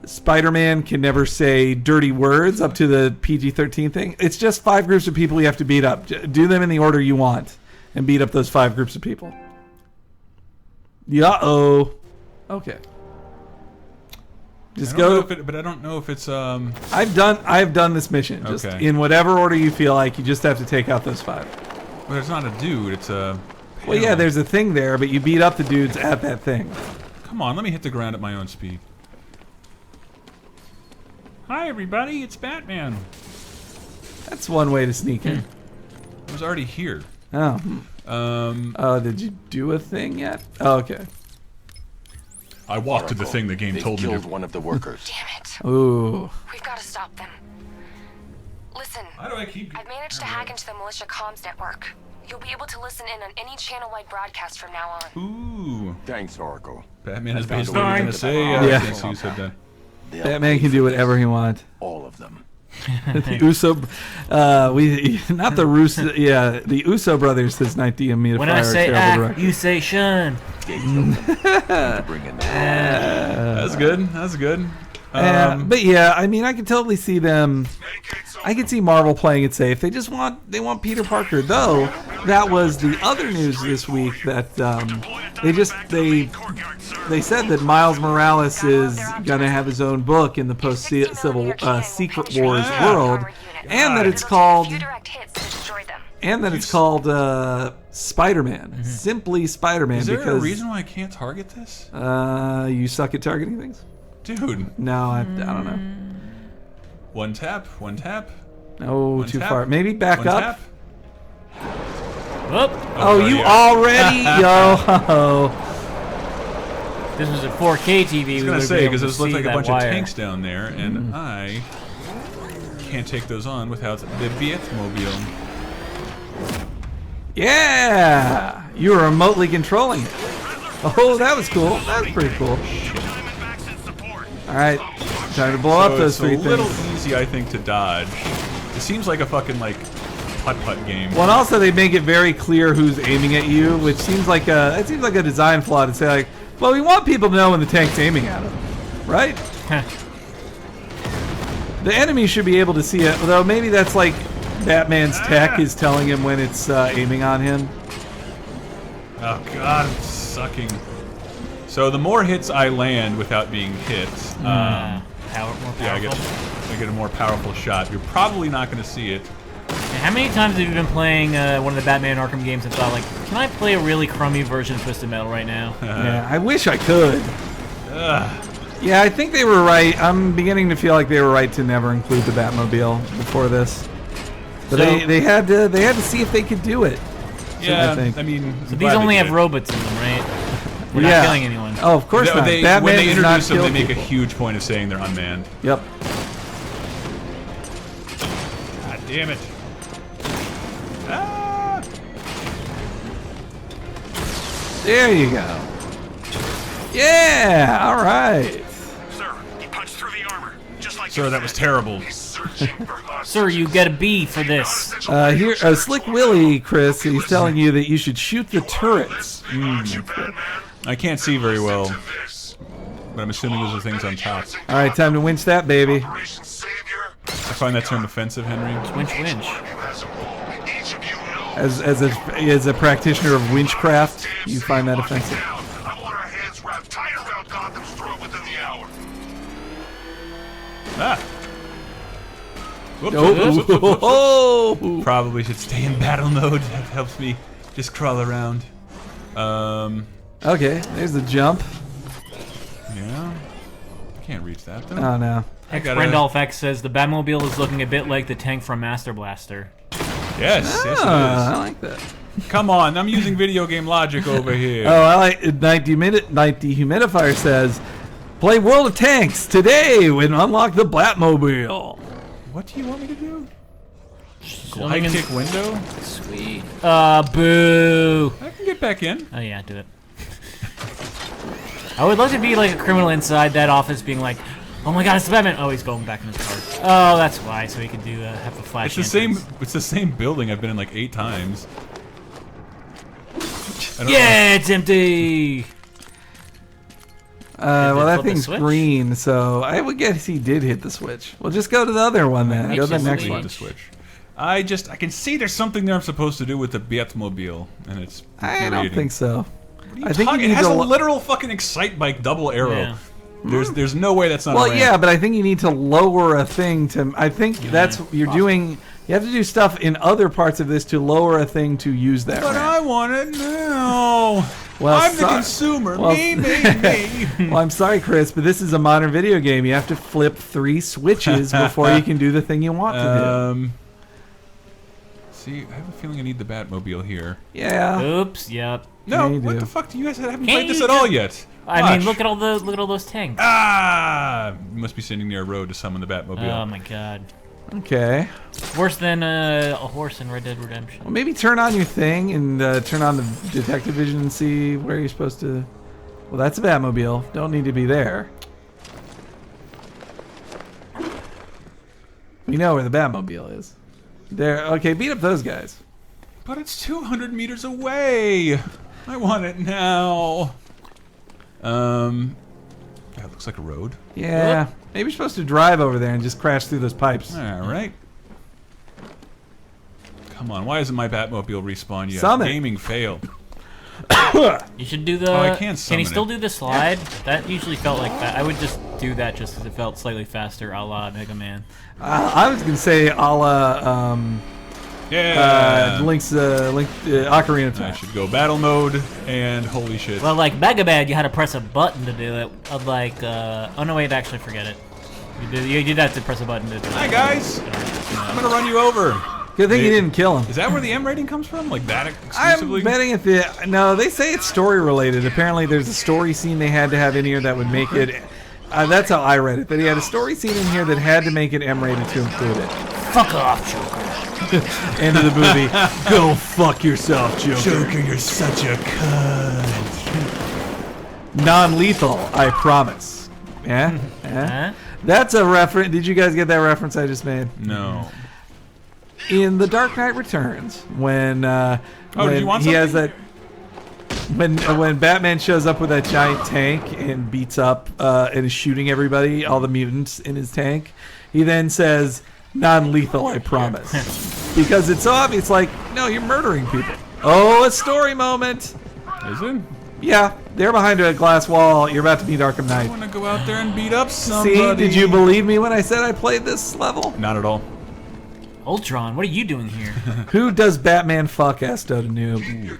Spider-Man can never say dirty words up to the PG-13 thing. It's just 5 groups of people you have to beat up. Do them in the order you want and beat up those 5 groups of people. Yeah-oh. Okay. Just go. But I don't know if it's. I've done this mission. Just in whatever order you feel like. You just have to take out those 5. But it's not a dude. It's a. Well, yeah. There's a thing there, but you beat up the dudes at that thing. Come on, let me hit the ground at my own speed. Hi, everybody. It's Batman. That's one way to sneak in. I was already here. Oh. Did you do a thing yet? Oh, okay. I walked to the thing the game told me to. Killed one of the workers. Damn it. Ooh. We've got to stop them. Listen, How do I keep? I've managed to hack into the militia comms network. You'll be able to listen in on any channel-wide broadcast from now on. Ooh. Thanks, Oracle. Batman is basically going to say. Yeah. I can't see who said that. Batman can do whatever he wants. All of them. The Uso, not the Russo, yeah, the Uso brothers does not DM me to When fire I say terrible act, director. you say shun. That's good. That's good. But yeah, I mean, I can totally see them. I can see Marvel playing it safe. They want Peter Parker. Though that was the other news this week that they said that Miles Morales is gonna have his own book in the post-Civil Secret Wars world, and that it's called Spider-Man, simply Spider-Man. Is there because a reason why I can't target this? You suck at targeting things. Dude. No, I don't know. One tap. Oh, One too tap. far. Maybe back One up. tap. Oh, You yeah. already, yo. this was a 4K TV. I was gonna say because it looked like a bunch of tanks down there, and I can't take those on without the Batmobile. Yeah, you were remotely controlling it. Oh, that was cool. That was pretty cool. All right, time to blow up those 3 It's a little things. easy, I think, to dodge. It seems like a fucking putt-putt game. Well, and also they make it very clear who's aiming at you, which seems like a design flaw to say like, well, we want people to know when the tank's aiming at them, right? The enemy should be able to see it, although maybe that's like Batman's tech is telling him when it's aiming on him. Oh god, it's sucking. So the more hits I land without being hit, more powerful. I get a more powerful shot. You're probably not going to see it. How many times have you been playing one of the Batman Arkham games and thought, like, can I play a really crummy version of Twisted Metal right now? Yeah, I wish I could. Yeah, I think they were right. I'm beginning to feel like they were right to never include the Batmobile before this. But they had to see if they could do it. Yeah, I mean, So these only have robots in them, right? We're not killing anyone. Oh, of course not. Batman when they does not introduce them, kill they make a people. huge point of saying they're unmanned. Yep. God damn it. Ah! There you go. Yeah, all right. Sir, he punched through the armor, just like Sir, that was terrible. Sir, you get a B for this. Here, Slick Willie, Chris, he's telling you that you should shoot the turrets. I can't see very well, but I'm assuming those are things on top. All right, time to winch that baby. I find that term offensive, Henry. Winch, winch. As a practitioner of winchcraft, you find that offensive. I want our hands wrapped tight around Gotham's throat within the hour. Ah. Whoops, Oh, whoops, whoops, whoops, whoops. oh. Probably should stay in battle mode. That helps me just crawl around. Okay, there's the jump. Yeah. Can't reach that though. Oh no. Randolph X says the Batmobile is looking a bit like the tank from Master Blaster. Yes, yes I it like that. is. Come on, I'm using video game logic over here. Oh, I like Night Dehumidifier says, play World of Tanks today and unlock the Batmobile. What do you want me to do? High kick window? Sweet. Boo. I can get back in. Oh yeah, do it. I would love to be like a criminal inside that office, being like, "Oh my God, it's the Batman!" Oh, he's going back in his car. Oh, that's why. So he can do have the flash. It's the same. It's the same building I've been in like 8 times. Yeah, it's empty. Well, that flip the thing's switch? green, so I would guess he did hit the switch. Well, just go to the other one then. Go to the next one. The switch. I can see there's something there I'm supposed to do with the Batmobile, and it's. I don't think so. I think it has a literal fucking Excite Bike double arrow. Yeah. There's no way that's not. Well, a ramp. yeah, but I think you need to lower a thing to. I think that's you're doing. You have to do stuff in other parts of this to lower a thing to use that. But ramp. I want it now. Well, I'm the consumer. well, me. Well, I'm sorry, Chris, but this is a modern video game. You have to flip 3 switches before you can do the thing you want to do. See, I have a feeling I need the Batmobile here. Yeah. Oops. Yep. No, Yeah, you what do. the fuck? You guys haven't Can't played this you at all just- yet. I Watch. mean, look at all those tanks. Ah! You must be sitting near a road to summon the Batmobile. Oh my God. Okay. Worse than a horse in Red Dead Redemption. Well, maybe turn on your thing and turn on the detective vision and see where you're supposed to. Well, that's a Batmobile. Don't need to be there. We know where the Batmobile is. There. Okay, beat up those guys. But it's 200 meters away. I want it now. That looks like a road. Yeah. Maybe you're supposed to drive over there and just crash through those pipes. All right. Come on, why isn't my Batmobile respawn yet? Summon. Gaming failed. You should do the. Oh, I can't Can he summon still it. do the slide? That usually felt like that. I would just do that just because it felt slightly faster, a la Mega Man. I was gonna say a la Link's Ocarina of I Time. should go battle mode, and holy shit. Well, like Mega Man, you had to press a button to do it. Like, oh no, wait, actually, forget it. You did have to press a button to do it. Hi guys, I'm gonna run you over. Good thing you didn't kill him. Is that where the M rating comes from? Like that I'm exclusively? betting if no, they say it's story related. Apparently, there's a story scene they had to have in here that would make it. That's how I read it. That he had a story scene in here that had to make it M-rated to include it. Fuck off, Joker. End of the movie. Go fuck yourself, Joker. Joker, you're such a cunt. Non-lethal, I promise. Yeah? Huh? That's a reference. Did you guys get that reference I just made? No. In The Dark Knight Returns, when did you want he has something? that. When Batman shows up with that giant tank and beats up and is shooting everybody, all the mutants in his tank, he then says, "Non-lethal, I promise," because it's so obvious. Like, no, you're murdering people. Oh, a story moment. Is it? Yeah, they're behind a glass wall. You're about to meet Arkham I Knight. want to go out there and beat up somebody. See, did you believe me when I said I played this level? Not at all. Ultron, what are you doing here? Who does Batman fuck? Asked Oda Noob.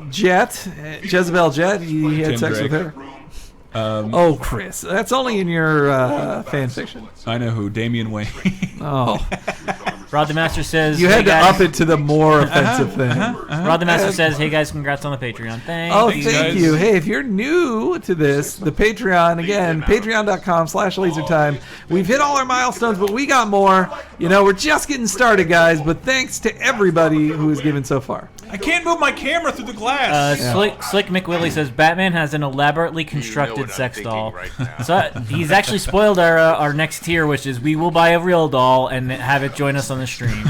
Jet, Jezebel Jet. He had Tim sex Drake. with her. Oh, Chris, that's only in your fan fiction. I know who. Damian Wayne. Oh, Rod the Master says, you hey had to guys. up it to the more offensive thing. Rod the Master says, hey guys, congrats on the Patreon. Thanks. Oh, Thanks, thank guys. you. Hey, if you're new to this, the Patreon, again, patreon.com/lasertime. We've hit all our milestones, but we got more. You know, we're just getting started, guys, but thanks to everybody who has given so far. I can't move my camera through the glass. Slick McWillie says Batman has an elaborately constructed sex doll. So he's actually spoiled our next tier, which is we will buy a real doll and have it join us on the stream.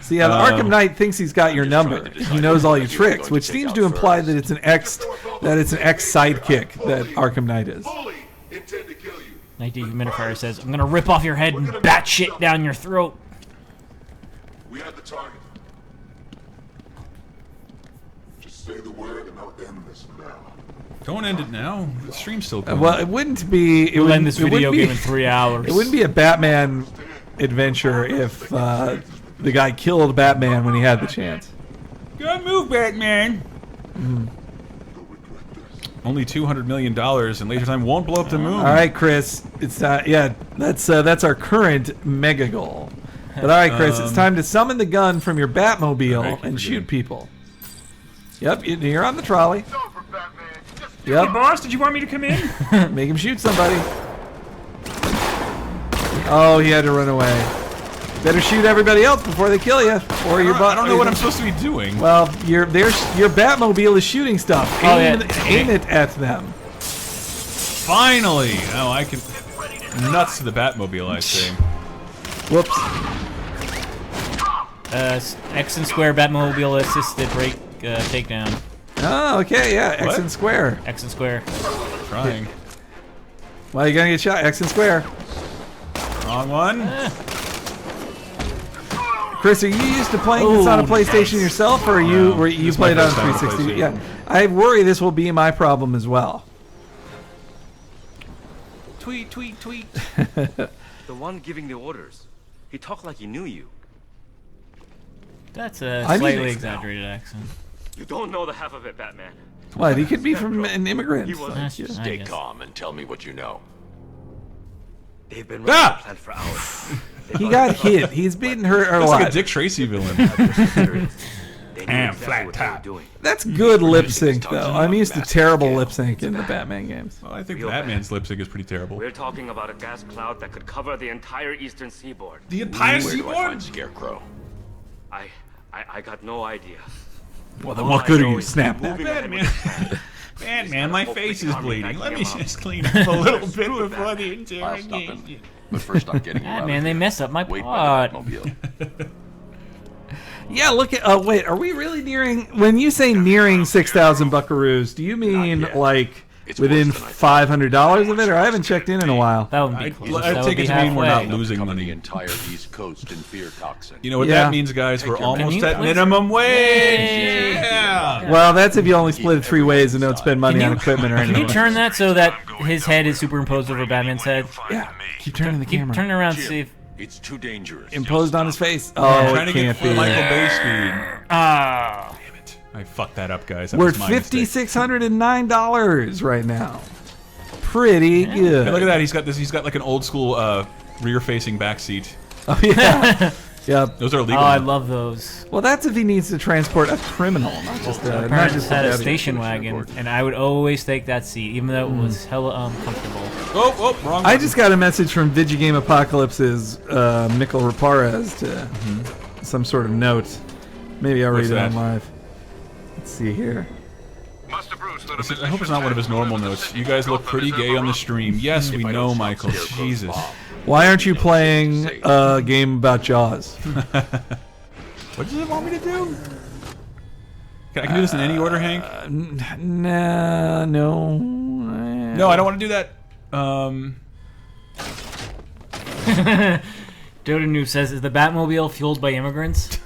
So yeah, the Arkham Knight thinks he's got your number. He knows all your tricks, which seems to imply that it's an ex sidekick that Arkham Knight is. Fully intend to kill you. Night Dehumidifier says, I'm gonna rip off your head and bat shit down your throat. We have the target. Just say the word and I'll end this now. Don't end it now. The stream's still going. Well, it wouldn't be. We'll end this video game in 3 hours. It wouldn't be a Batman adventure if the guy killed Batman when he had the chance. Good move, Batman. Only $200 million, and Laser Time won't blow up the moon. All right, Chris. It's that's our current mega goal. But all right, Chris, it's time to summon the gun from your Batmobile and shoot people. Yep, you're on the trolley. Yep. Hey, boss, did you want me to come in? Make him shoot somebody. Oh, he had to run away. Better shoot everybody else before they kill you, or your butt. I don't know what I'm supposed to be doing. Well, your Batmobile is shooting stuff. Aim it at them. Finally! Now I can nuts to the Batmobile, I say. Whoops. X and square Batmobile assisted break takedown. Oh, okay, yeah. X What? and square. X and square. Trying. Well, you're gonna get shot. X and square. Wrong one. Chris, are you used to playing this on a PlayStation yourself, or you This is played my on first time on 360? PlayStation. Yeah, I worry this will be my problem as well. Tweet, tweet, tweet. The one giving the orders. He talked like he knew you. That's a I mean, slightly exaggerated accent. You don't know the half of it, Batman. What? He could be from an immigrant. He was. Stay calm and tell me what you know. They've been running the plan for hours. He got hit. He's beaten her a That's like a lot. Dick Tracy villain. They knew exactly flat what they were top. doing. That's good lip sync, though. I'm used to terrible lip sync in the Batman games. Well, I think Batman's lip sync is pretty terrible. We're talking about a gas cloud that could cover the entire eastern seaboard. The entire Where do I seaboard? find Scarecrow? I got no idea. Well, then All what I good are know you, is Snapback? moving ahead with Batman. the plan. Batman, my face is bleeding. Let me him up. just clean up a little bit before the I'll stop interrogation. him. But first, I'm getting you out Ah, of man, they here. mess up my Wait pot. by the Batmobile. Yeah, look at. Oh, wait. Are we really nearing? When you say nearing 6,000 buckaroos, do you mean yet. like It's within worse than I $500 of it, or I haven't checked in a while? That would be close. I That take would it be to mean we're not halfway. losing Cover the money. entire East Coast in fear toxin. You know what Yeah. that means, guys? We're your almost Can you at please- minimum wage. Yeah. Well, that's if you only split it 3 ways and don't spend money on equipment or Can anything. you turn that so that his head is superimposed over Batman's head? Yeah, keep turning the Keep camera. turning around to see if... It's too dangerous. Imposed on his face. I'm Oh, trying it to get can't be. Michael Bay speed. Ah. Damn it. I fucked that up, guys. That We're was at my mistake. $5,609 right now. Pretty good. Hey, look at that. He's got this. He's got like an old school rear-facing back seat. Oh, yeah. Yep. Those are Oh, legal. I love those. Well, that's if he needs to transport a criminal, not just My not parents just had a deputy. station wagon, and I would always take that seat, even though it was hella uncomfortable. Oh, wrong. I just got a message from Digigame Apocalypse's Mikkel Raparez to some sort of note. Maybe I'll read What's it that? on live. Let's see here. Master Bruce, I hope it's not one of his normal notes. You guys look pretty gay on the stream. Yes, we know, Michael. Jesus. Why aren't you playing a game about Jaws? What does it want me to do? I can do this in any order, Hank? Nah, no. No, I don't want to do that. Dota Noob says, is the Batmobile fueled by immigrants?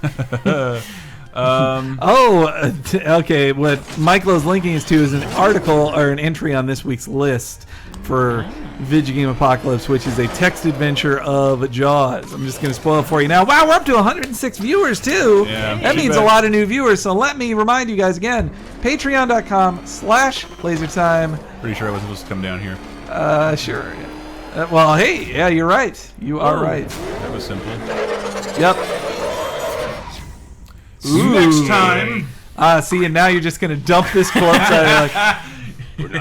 Okay. What Michael is linking us to is an article or an entry on this week's list for Vigigame Apocalypse, which is a text adventure of Jaws. I'm just going to spoil it for you now. Wow, we're up to 106 viewers, too. Yeah, that too means bad. a lot of new viewers. So let me remind you guys again, patreon.com/lasertime. Pretty sure I was supposed to come down here. Sure. Well, hey, yeah, you're right. You are right. That was simple. Yep. Next time. See, and now you're just going to dump this corpse out of like,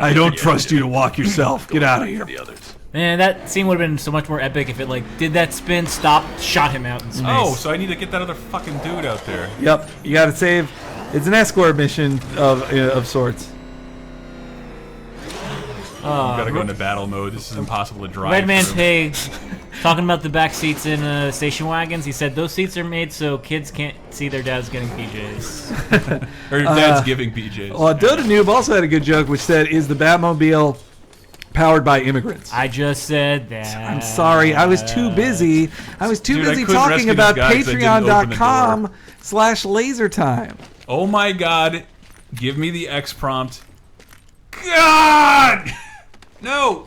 I don't trust you to walk yourself. Get out of here. The others. Man, that scene would have been so much more epic if it, like, did that spin, stopped, shot him out in space. Oh, so I need to get that other fucking dude out there. Yep, you got to save. It's an escort mission of sorts. Gotta go into battle mode. This is impossible to drive. Redman through. Pig, talking about the back seats in station wagons, he said those seats are made so kids can't see their dads getting PJs. Or your dad's giving PJs. Well, Dota Noob also had a good joke, which said, "Is the Batmobile powered by immigrants. I just said that. I'm sorry. I was too busy. Dude, talking about Patreon.com/lasertime. Oh my god. Give me the X prompt. God! No!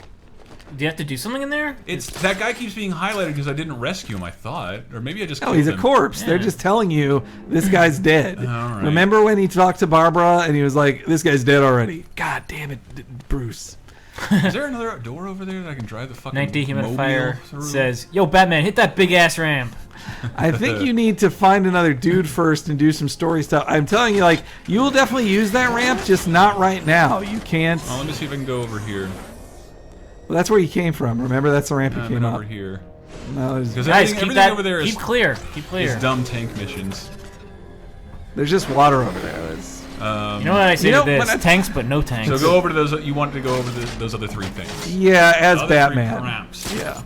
Do you have to do something in there? That guy keeps being highlighted because I didn't rescue him, I thought. Or maybe I just killed he's a him. corpse. Yeah. They're just telling you this guy's dead. All right. Remember when he talked to Barbara and he was like, this guy's dead already? God damn it, Bruce. Is there another door over there that I can drive the fucking Night dehumidifier through? says, "Yo, Batman, hit that big ass ramp." I think you need to find another dude first and do some story stuff. I'm telling you, like, you will definitely use that ramp, just not right now. You can't. Oh, let me see if I can go over here. Well, that's where you came from. Remember, that's the ramp you came up. Over here. No, because guys, everything over there is keep clear. Keep clear. Is dumb tank missions. There's just water over there. You know what I say to this? Tanks, but no tanks. So go over to those. You wanted to go over those other three things. Yeah, as other Batman. Yeah,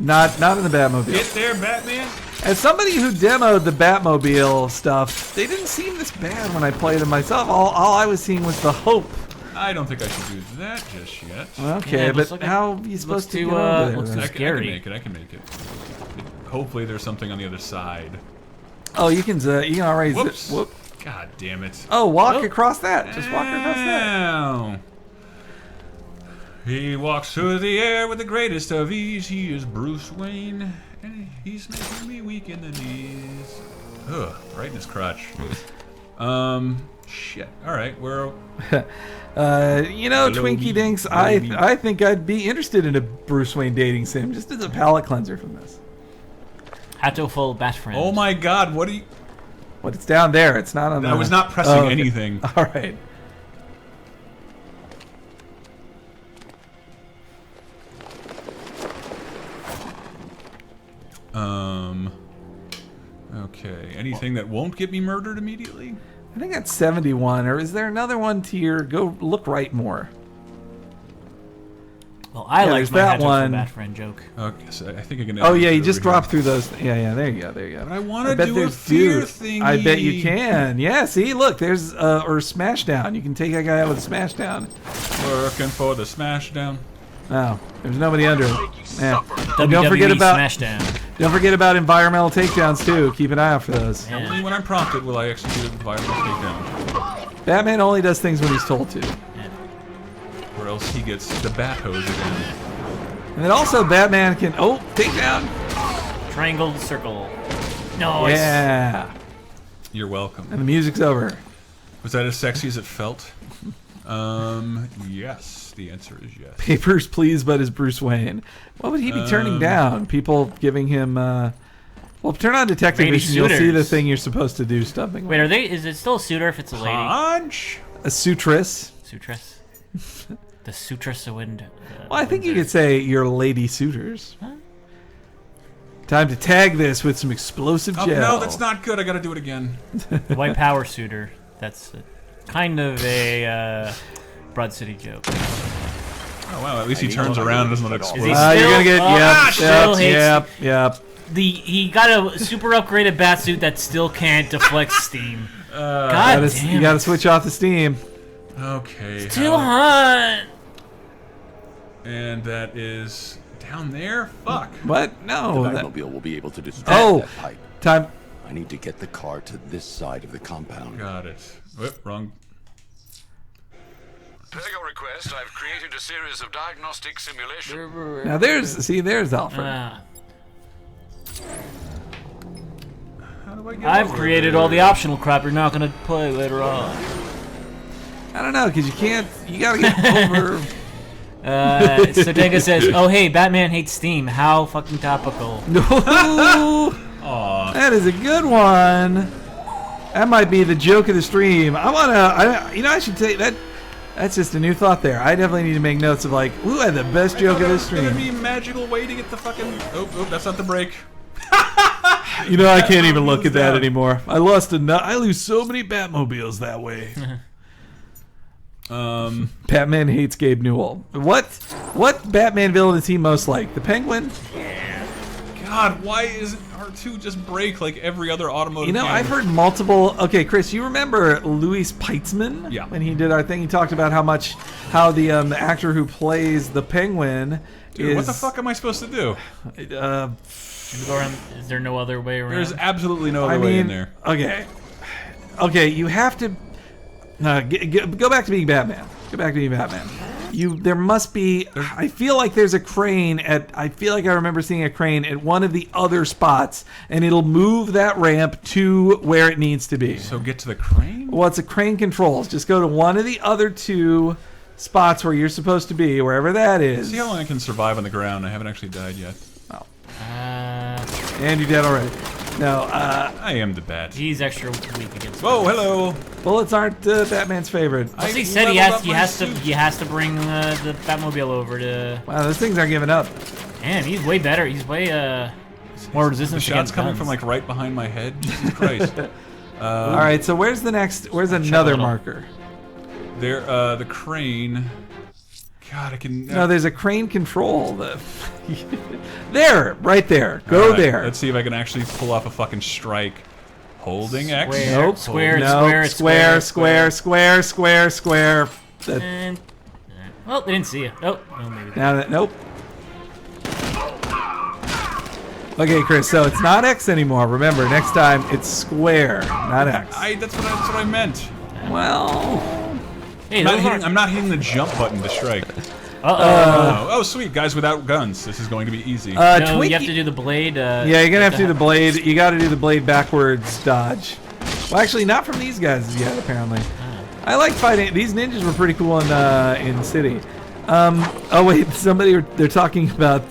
not in the Batmobile. Get there, Batman. As somebody who demoed the Batmobile stuff, they didn't seem this bad when I played them myself. All I was seeing was the hope. I don't think I should do that just yet. Okay, yeah, but how are you supposed to get over there? Looks too scary. I can make it. Hopefully, there's something on the other side. Oh, you can already. Whoops. Whoop. God damn it. Oh, walk across that. Just walk across that. He walks through the air with the greatest of ease. He is Bruce Wayne, and he's making me weak in the knees. Ugh, right in his crotch. Shit. All right, Hello, Twinkie Dinks, I think I'd be interested in a Bruce Wayne dating sim, just as a palate cleanser from this. Hatto full bat friend. Oh my god, what are you... What, it's down there, it's not on the... I was not pressing anything. Alright. Okay, anything that won't get me murdered immediately? I think that's 71, or is there another one tier? Go look right more. Well, I like my Hatto full bat friend joke. Okay, so I think I can... Oh yeah, you just drop through those... Yeah, there you go. But I want to do a fear thingy. I bet you can. Yeah, see, look, there's... or smash down. You can take that guy out with a smash down. Working for the smash down. No, there's nobody under him. Yeah. Don't forget about Smashdown. Don't forget about environmental takedowns too. Keep an eye out for those. Yeah. Only when I'm prompted will I execute an environmental takedown. Batman only does things when he's told to. Yeah. Or else he gets the bat hose again. And then also Batman can takedown. Triangle, circle. No. Yeah. You're welcome. And the music's over. Was that as sexy as it felt? Yes. The answer is yes. Papers, please, but as Bruce Wayne. What would he be turning down? People giving him... well, turn on Detective Vision. You'll see the thing you're supposed to do. Stuffing. Wait, is it still a suitor if it's a lady? Punch! A suitress. Suitress. The suitress wind. Well, I think you could say your lady suitors. Huh? Time to tag this with some explosive gel. No, that's not good. I gotta do it again. The white power suitor. That's kind of a Broad City joke. Oh wow! At least he turns around and doesn't let it explode. You're gonna get yep. He got a super upgraded batsuit that still can't deflect steam. God damn! You gotta switch off the steam. Okay. It's too hot. And that is down there. Fuck. What? No. The Batmobile will be able to destroy that pipe. Time. I need to get the car to this side of the compound. Got it. Whoop, wrong. Per your request, I've created a series of diagnostic simulations. Now there's Alfred. How do I get I've created all the optional crap you're not gonna play later on. I don't know, because you gotta get over... So Dega says, "Oh hey, Batman hates Steam. How fucking topical." Aww. That is a good one. That might be the joke of the stream. I should say that. That's just a new thought there. I definitely need to make notes of like, who had the best joke of the stream? There's gonna be a magical way to get the fucking. Oh, that's not the break. I can't even look at that anymore. I lose so many Batmobiles that way. Batman hates Gabe Newell. What Batman villain is he most like? The Penguin? Yeah. God, why isn't R2 just brake like every other automotive game? I've heard multiple... Okay, Chris, you remember Louis Peitzman? Yeah. When he did our thing, he talked about how the actor who plays the Penguin Dude, what the fuck am I supposed to do? Is there no other way around? There's absolutely no other way in there. Okay, you have to... go back to being Batman. Go back to being Batman. There must be... I feel like there's a crane at... I feel like I remember seeing a crane at one of the other spots, and it'll move that ramp to where it needs to be. So get to the crane? Well, it's a crane controls. Just go to one of the other two spots where you're supposed to be, wherever that is. See how long I can survive on the ground. I haven't actually died yet. Oh. And you're dead already. No, I am the bat. He's extra weak against. Whoa, hello. Bullets aren't Batman's favorite. Well, he said he has to bring the Batmobile over to. Wow, those things aren't giving up. Man, he's way better. He's way more resistant. The shots coming from like right behind my head. Jesus Christ. All right, so where's the next? Where's another marker? There, the crane. God, I can. No, there's a crane control. There, right there. Go there. Let's see if I can actually pull off a fucking strike. Holding X. Nope. Square. Well, they didn't see you. Nope. No, maybe. Nope. Okay, Chris. So it's not X anymore. Remember, next time it's square, not X. That's what I meant. Well. Hey, I'm not hitting the jump button to strike. Oh, sweet. Guys without guns. This is going to be easy. No, you have to do the blade. Yeah, you're going to have to do the blade. You got to do the blade backwards dodge. Well, actually, not from these guys yet, apparently. I like fighting. These ninjas were pretty cool in City. Oh, wait. They're talking about...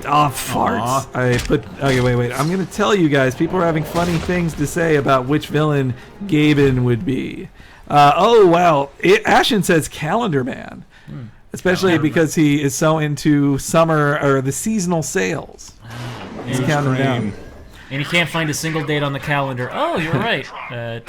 farts. Okay, wait. I'm going to tell you guys. People are having funny things to say about which villain Gaben would be. Oh, wow. Ashen says Calendar Man. Especially because he is so into summer or the seasonal sales. He's counting down. And you can't find a single date on the calendar. Oh, you're right. To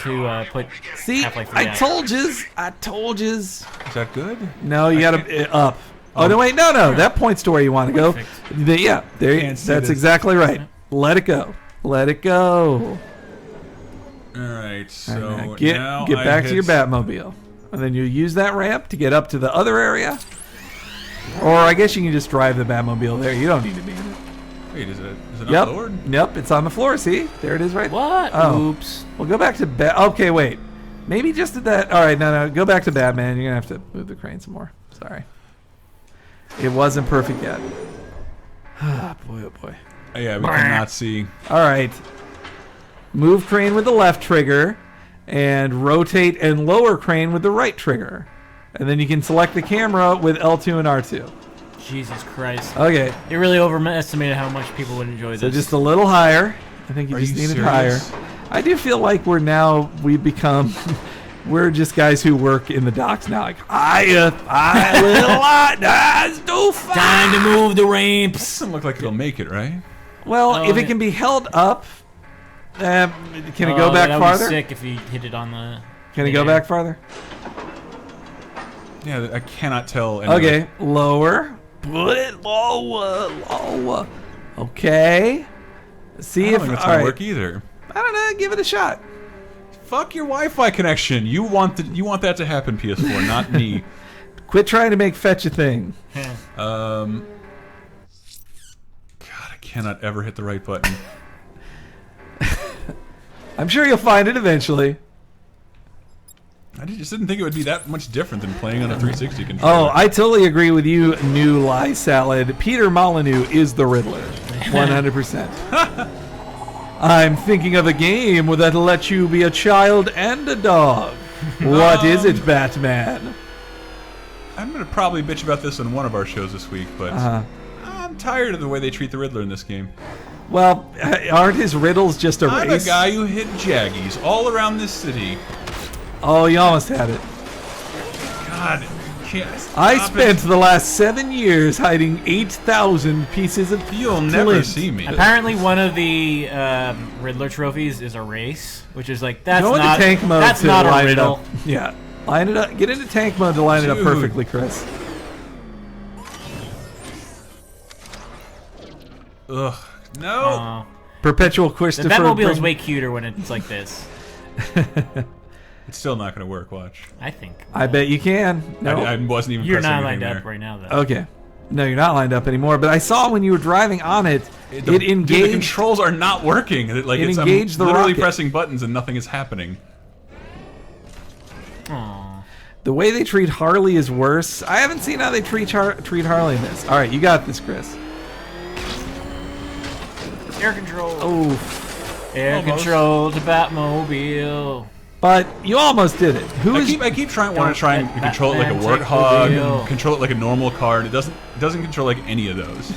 put Half-Life 3 I told yous. Is that good? No, you got to up. Oh, no, wait. No. That points to where you want to go. Yeah, that's exactly right. Let it go. Let it go. All right, so get now back to your Batmobile. And then you use that ramp to get up to the other area. Or I guess you can just drive the Batmobile there. You don't need to be in it. Wait, is it not lowered? Yep, it's on the floor. See? There it is right there. What? Oh. Oops. Well, go back to Okay, wait. Maybe just at that. All right, no. Go back to Batman. You're going to have to move the crane some more. Sorry. It wasn't perfect yet. Oh, boy. Yeah, we cannot see. All right. Move crane with the left trigger. And rotate and lower crane with the right trigger. And then you can select the camera with L2 and R2. Jesus Christ. Okay. You really overestimated how much people would enjoy this. So just a little higher. I think you just need it higher. I do feel like we've become... We're just guys who work in the docks now. Like, I little lot. That's too far. Time to move the ramps. Doesn't look like it'll make it, right? Well, if it can be held up... can it go back farther? That would be sick if he hit it on the... Can it go back farther? Yeah, I cannot tell. Okay, lower. Put it lower. Okay. See if it's gonna work either. I don't know. Give it a shot. Fuck your Wi-Fi connection. You want that to happen, PS4, not me. Quit trying to make fetch a thing. God, I cannot ever hit the right button. I'm sure you'll find it eventually. I just didn't think it would be that much different than playing on a 360 controller. Oh, I totally agree with you, New Lie Salad. Peter Molyneux is the Riddler. 100%. I'm thinking of a game that'll let you be a child and a dog. What is it, Batman? I'm going to probably bitch about this on one of our shows this week, but I'm tired of the way they treat the Riddler in this game. Well, aren't his riddles just a race? I'm a guy who hit Jaggies all around this city. Oh, you almost had it. God, can't I spent the last 7 years hiding 8,000 pieces of You'll never see me. Apparently, one of the Riddler trophies is a race, which is like that's Go not into tank mode that's to not line a riddle. it up. Yeah, line it up. Get into tank mode to line it up perfectly, Chris. Ugh, No. Perpetual The Christopher. Batmobile is way cuter when it's like this. It's still not going to work. Watch. I think. I bet you can. No, I wasn't even. You're pressing not anything lined there. up right now, though. Okay. No, you're not lined up anymore. But I saw when you were driving on it, it engaged. Dude, the controls are not working. Like It I'm engaged the literally rocket. pressing buttons and nothing is happening. Aww. The way they treat Harley is worse. I haven't seen how they treat Harley in this. All right, you got this, Chris. Air control. Oh, Air control to Batmobile. but you almost did it. I keep want to try and control it like a warthog, and control it like a normal car, and it doesn't control like any of those.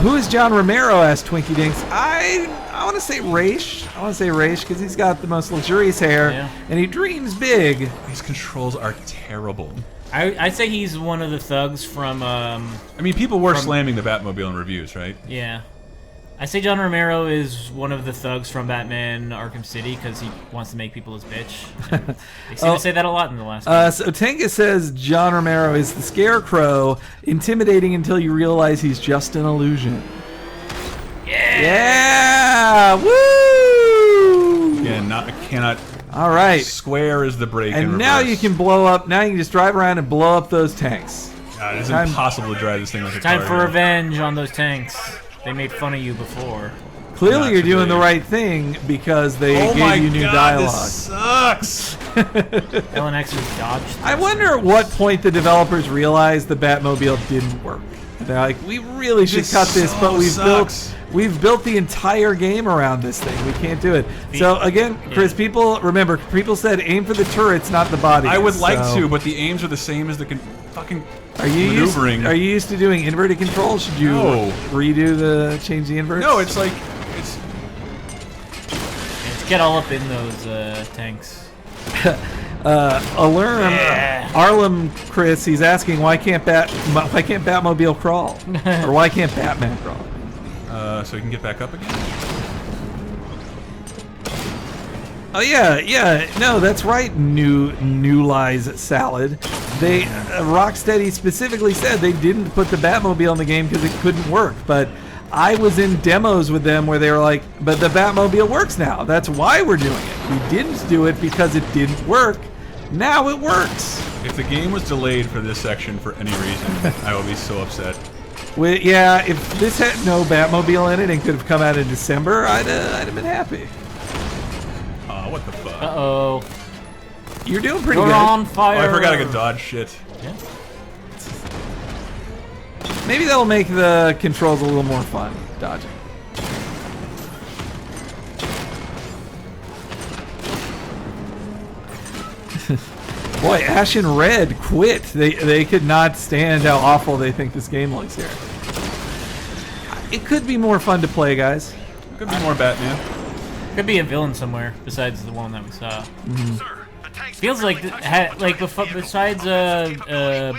Who is John Romero? Asked Twinkie Dinks. I want to say Raish. I want to say Raish because he's got the most luxurious hair and he dreams big. These controls are terrible. I'd say he's one of the thugs from. I mean, people were slamming the Batmobile in reviews, right? Yeah. I say John Romero is one of the thugs from Batman Arkham City because he wants to make people his bitch. And they seem to say that a lot in the last game. So Tenga says John Romero is the Scarecrow, intimidating until you realize he's just an illusion. Yeah! Woo! Yeah, I cannot. All right. Square is the brake. And now you can blow up. Now you can just drive around and blow up those tanks. God, it's impossible to drive this thing like a car. Time for revenge on those tanks. They made fun of you before. Clearly, you're doing the right thing because they gave you new dialogue. This sucks. LNX's dodged. I wonder at what point the developers realized the Batmobile didn't work. They're like, we really should cut this, but we've built the entire game around this thing. We can't do it. So again, Chris, people said aim for the turrets, not the body. I would like to, but the aims are the same as the fucking maneuvering. Are you used to doing inverted controls? Should you redo change the inverts? No, it's like Let's get all up in those tanks. Arlem Chris, he's asking why can't Batmobile crawl, or why can't Batman crawl? So he can get back up again. Oh yeah, no, that's right. New Lies Salad. They Rocksteady specifically said they didn't put the Batmobile in the game because it couldn't work, but I was in demos with them where they were like, but the Batmobile works now. That's why we're doing it. We didn't do it because it didn't work. Now it works. If the game was delayed for this section for any reason, I would be so upset. Yeah, if this had no Batmobile in it and could have come out in December, I'd have been happy. What the fuck? Uh-oh. You're doing pretty You're good. on fire. Oh, I forgot I could dodge shit. Yeah. Maybe that'll make the controls a little more fun, dodging. Boy, Ash and Red quit. They could not stand how awful they think this game looks here. It could be more fun to play, guys. Could be more Batman. Could be a villain somewhere besides the one that we saw. Feels like besides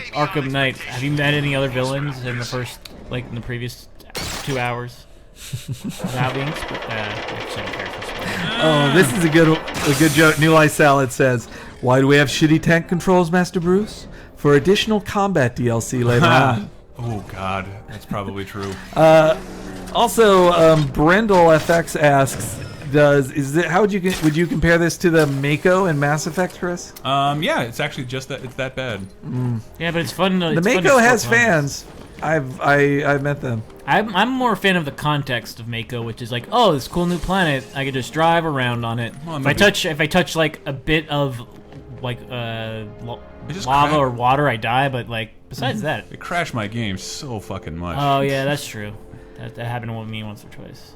Arkham Knight, have you met any other villains in the previous 2 hours? Without being Oh, this is a good joke. New Life Salad says, "Why do we have shitty tank controls, Master Bruce? For additional combat DLC later on." Oh God, that's probably true. Also, Brendel FX asks, would you compare this to the Mako in Mass Effect, Chris? Yeah, it's actually just that it's that bad. Yeah, but it's fun. The Mako has fans. I've met them. I'm more a fan of the context of Mako, which is like, oh, this cool new planet. I could just drive around on it. Well, if I touch like a bit of like lava or water, I die. But like besides that, it crashed my game so fucking much. Oh yeah, that's true. That happened with me once or twice.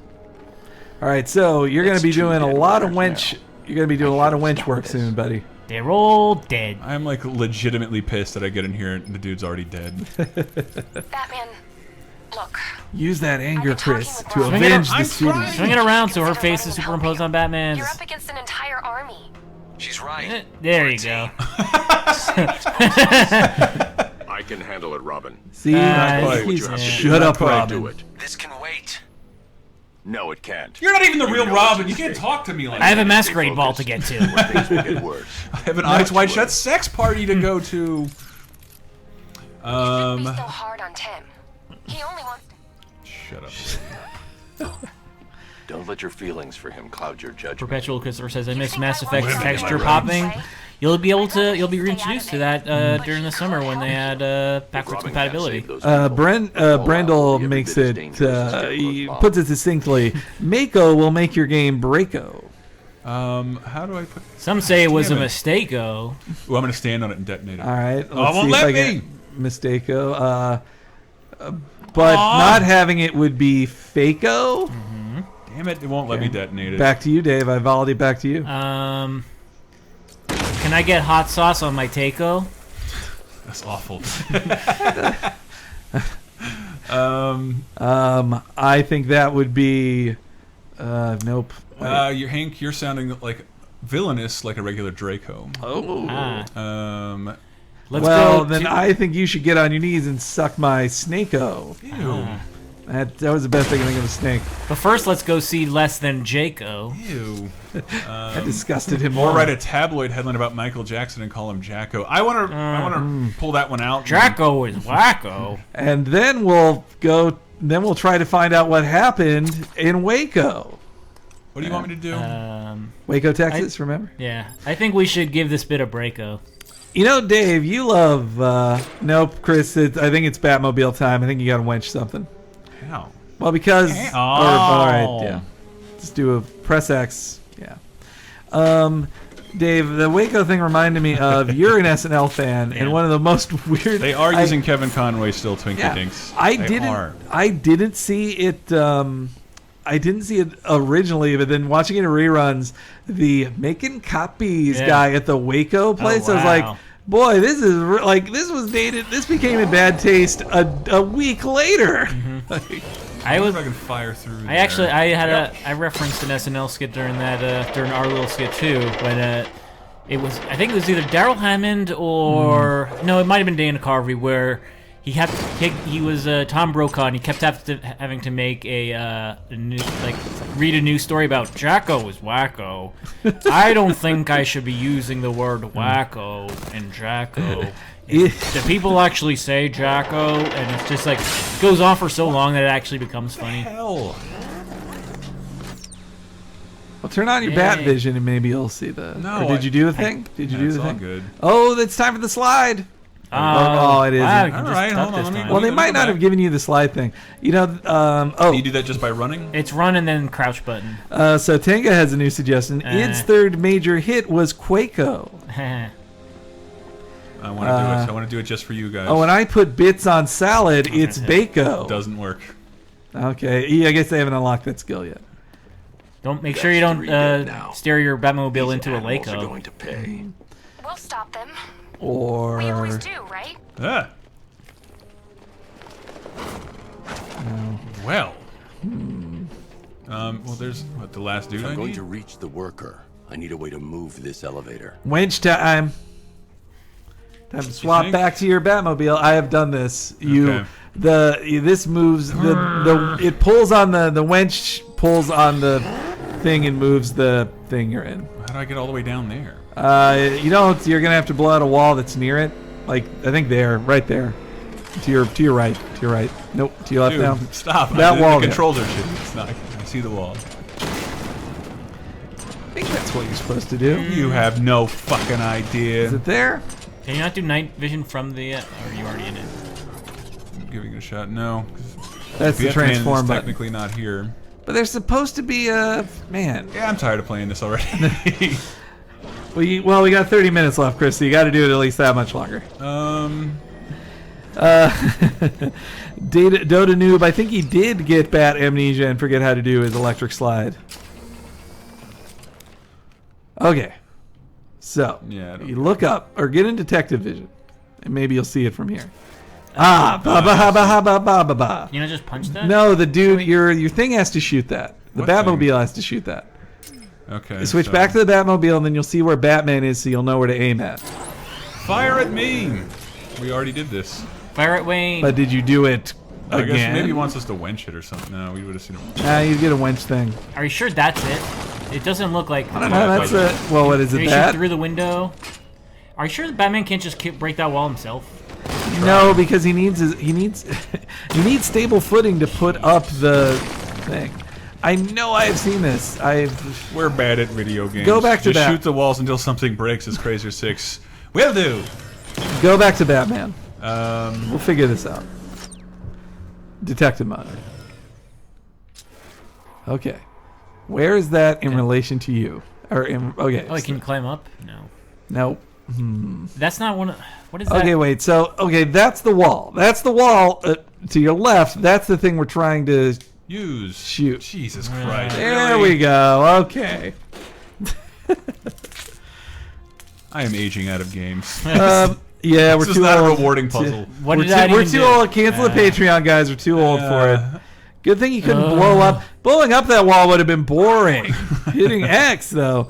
All right, so you're going to be doing a lot of wench. You're going to be doing a lot of wench work soon, buddy. They're all dead. I'm like legitimately pissed that I get in here and the dude's already dead. Batman, look. Use that anger, Chris, to avenge the city. Swing it around so her face is superimposed on Batman's. You're up against an entire army. She's right. There you go. I can handle it, Robin. See, shut up, Robin. This can wait. No, it can't. You're not even the real Robin. You can't talk to me like that. I have a masquerade ball to get to. Things will get worse. I have an Eyes Wide Shut sex party to go to. You shouldn't be so hard on Tim. He only wants to... Shut up. Don't let your feelings for him cloud your judgment. Perpetual Christopher says, I miss Mass think I Effect won't texture see popping. right? You'll be reintroduced to that during the summer when they had backwards compatibility. Brendel makes it, he puts it succinctly, Mako will make your game Breako. How do I put... Some say it was a mistake-o. Well, I'm going to stand on it and detonate it. All right. Oh, it won't let me! Mistake-o. But not having it would be Fake-o. Damn it, it won't let me detonate it. Back to you, Dave. I volleyed back to you. Can I get hot sauce on my taco? That's awful. I think that would be... nope. Hank, you're sounding like villainous, like a regular Draco. Oh. Let's well, go then I think you should get on your knees and suck my Snake-o. Ew. That was the best I can think of a snake. But first, let's go see Less Than Jaco. Ew. That disgusted him Or more. write a tabloid headline about Michael Jackson and call him Jacko. I want to pull that one out. Jacko is wacko. And then we'll go. Then we'll try to find out what happened in Waco. What do you want me to do? Waco, Texas. Remember? Yeah, I think we should give this bit a breako. You know, Dave, you love. Nope, Chris. I think it's Batmobile time. I think you got to wench something. How? Well, because. Oh. All right, yeah. Just do a press X. Yeah. Dave, the Waco thing reminded me of you're an SNL fan, and one of the most weird. They are using Kevin Conway still, Twinkie Dinks. I didn't see it. I didn't see it originally, but then watching it in reruns, the making copies guy at the Waco place, I was like, boy, this is this was dated. This became in bad taste a week later. I was. I can fire through. I referenced an SNL skit during our little skit too when it was. I think it was either Daryl Hammond or no, it might have been Dana Carvey where. He was Tom Brokaw, and he kept having to make read a news story about Jacko is wacko. I don't think I should be using the word wacko and Jacko. Do people actually say Jacko? And it's just like it goes on for so long that it actually becomes funny. Hell. Well, turn on your bat vision, and maybe you'll see the. No. Or did you do the thing? Did you do the thing? All good. Oh, it's time for the slide. It isn't. All right, hold on. Well, they might not have given you the slide thing. You know, Do you do that just by running? It's run and then crouch button. So Tenga has a new suggestion. Its third major hit was Quaco. I want to do it. I want to do it just for you guys. Oh, when I put bits on salad, it's Bako. Doesn't work. Okay, yeah, I guess they haven't unlocked that skill yet. Make sure you don't steer your Batmobile into a lake. Going to pay. We'll stop them. Or we always do, right? Well. Well, there's the last dude. I'm going to reach the worker. I need a way to move this elevator. Wench time. Time to swap back to your Batmobile. I have done this. This moves it pulls on the wench pulls on the thing and moves the thing you're in. How do I get all the way down there? You don't. You're gonna have to blow out a wall that's near it. Like I think right there, to your right, Nope, to your left now. Stop. That wall. The controls are shitty. It's not. I see the wall. I think that's what you're supposed to do. You have no fucking idea. Is it there? Can you not do night vision from the? Or are you already in it? I'm giving it a shot. No. That's the transform button. Technically not here. But there's supposed to be a man. Yeah, I'm tired of playing this already. We got 30 minutes left, Chris, so you got to do it at least that much longer. Dota Noob, I think he did get bat amnesia and forget how to do his electric slide. Okay. So, you look up, or get in detective vision, and maybe you'll see it from here. Ba ba ba ba ba ba ba ba. You know, just punch that? No, the dude, your thing has to shoot that. The Batmobile has to shoot that. Okay. Switch back to the Batmobile, and then you'll see where Batman is, so you'll know where to aim at. Fire at me! We already did this. Fire at Wayne. But did you do it I again? guess maybe he wants us to wench it or something. No, we would have seen it. You get a wench thing. Are you sure that's it? It doesn't look like. I don't know. That's a. Well, what is it? That through the window. Are you sure the Batman can't just break that wall himself? No, because he needs stable footing to put up the thing. I know I have seen this. We're bad at video games. Go back to Just that. shoot the walls until something breaks, as Crazier 6 will do. Go back to Batman. Um, We'll figure this out. Detective mode. Okay. Where is that in relation to you? Okay. Oh, can you climb up? No. Nope. That's not one of... What is that? Okay, wait. So, that's the wall. That's the wall to your left. That's the thing we're trying to shoot. Jesus Christ. There we go. Okay. I am aging out of games. Yeah, we're this too is not old. a rewarding puzzle. We're too old. Cancel the Patreon, guys. We're too old for it. Good thing you couldn't blow up. Blowing up that wall would have been boring. Hitting X, though.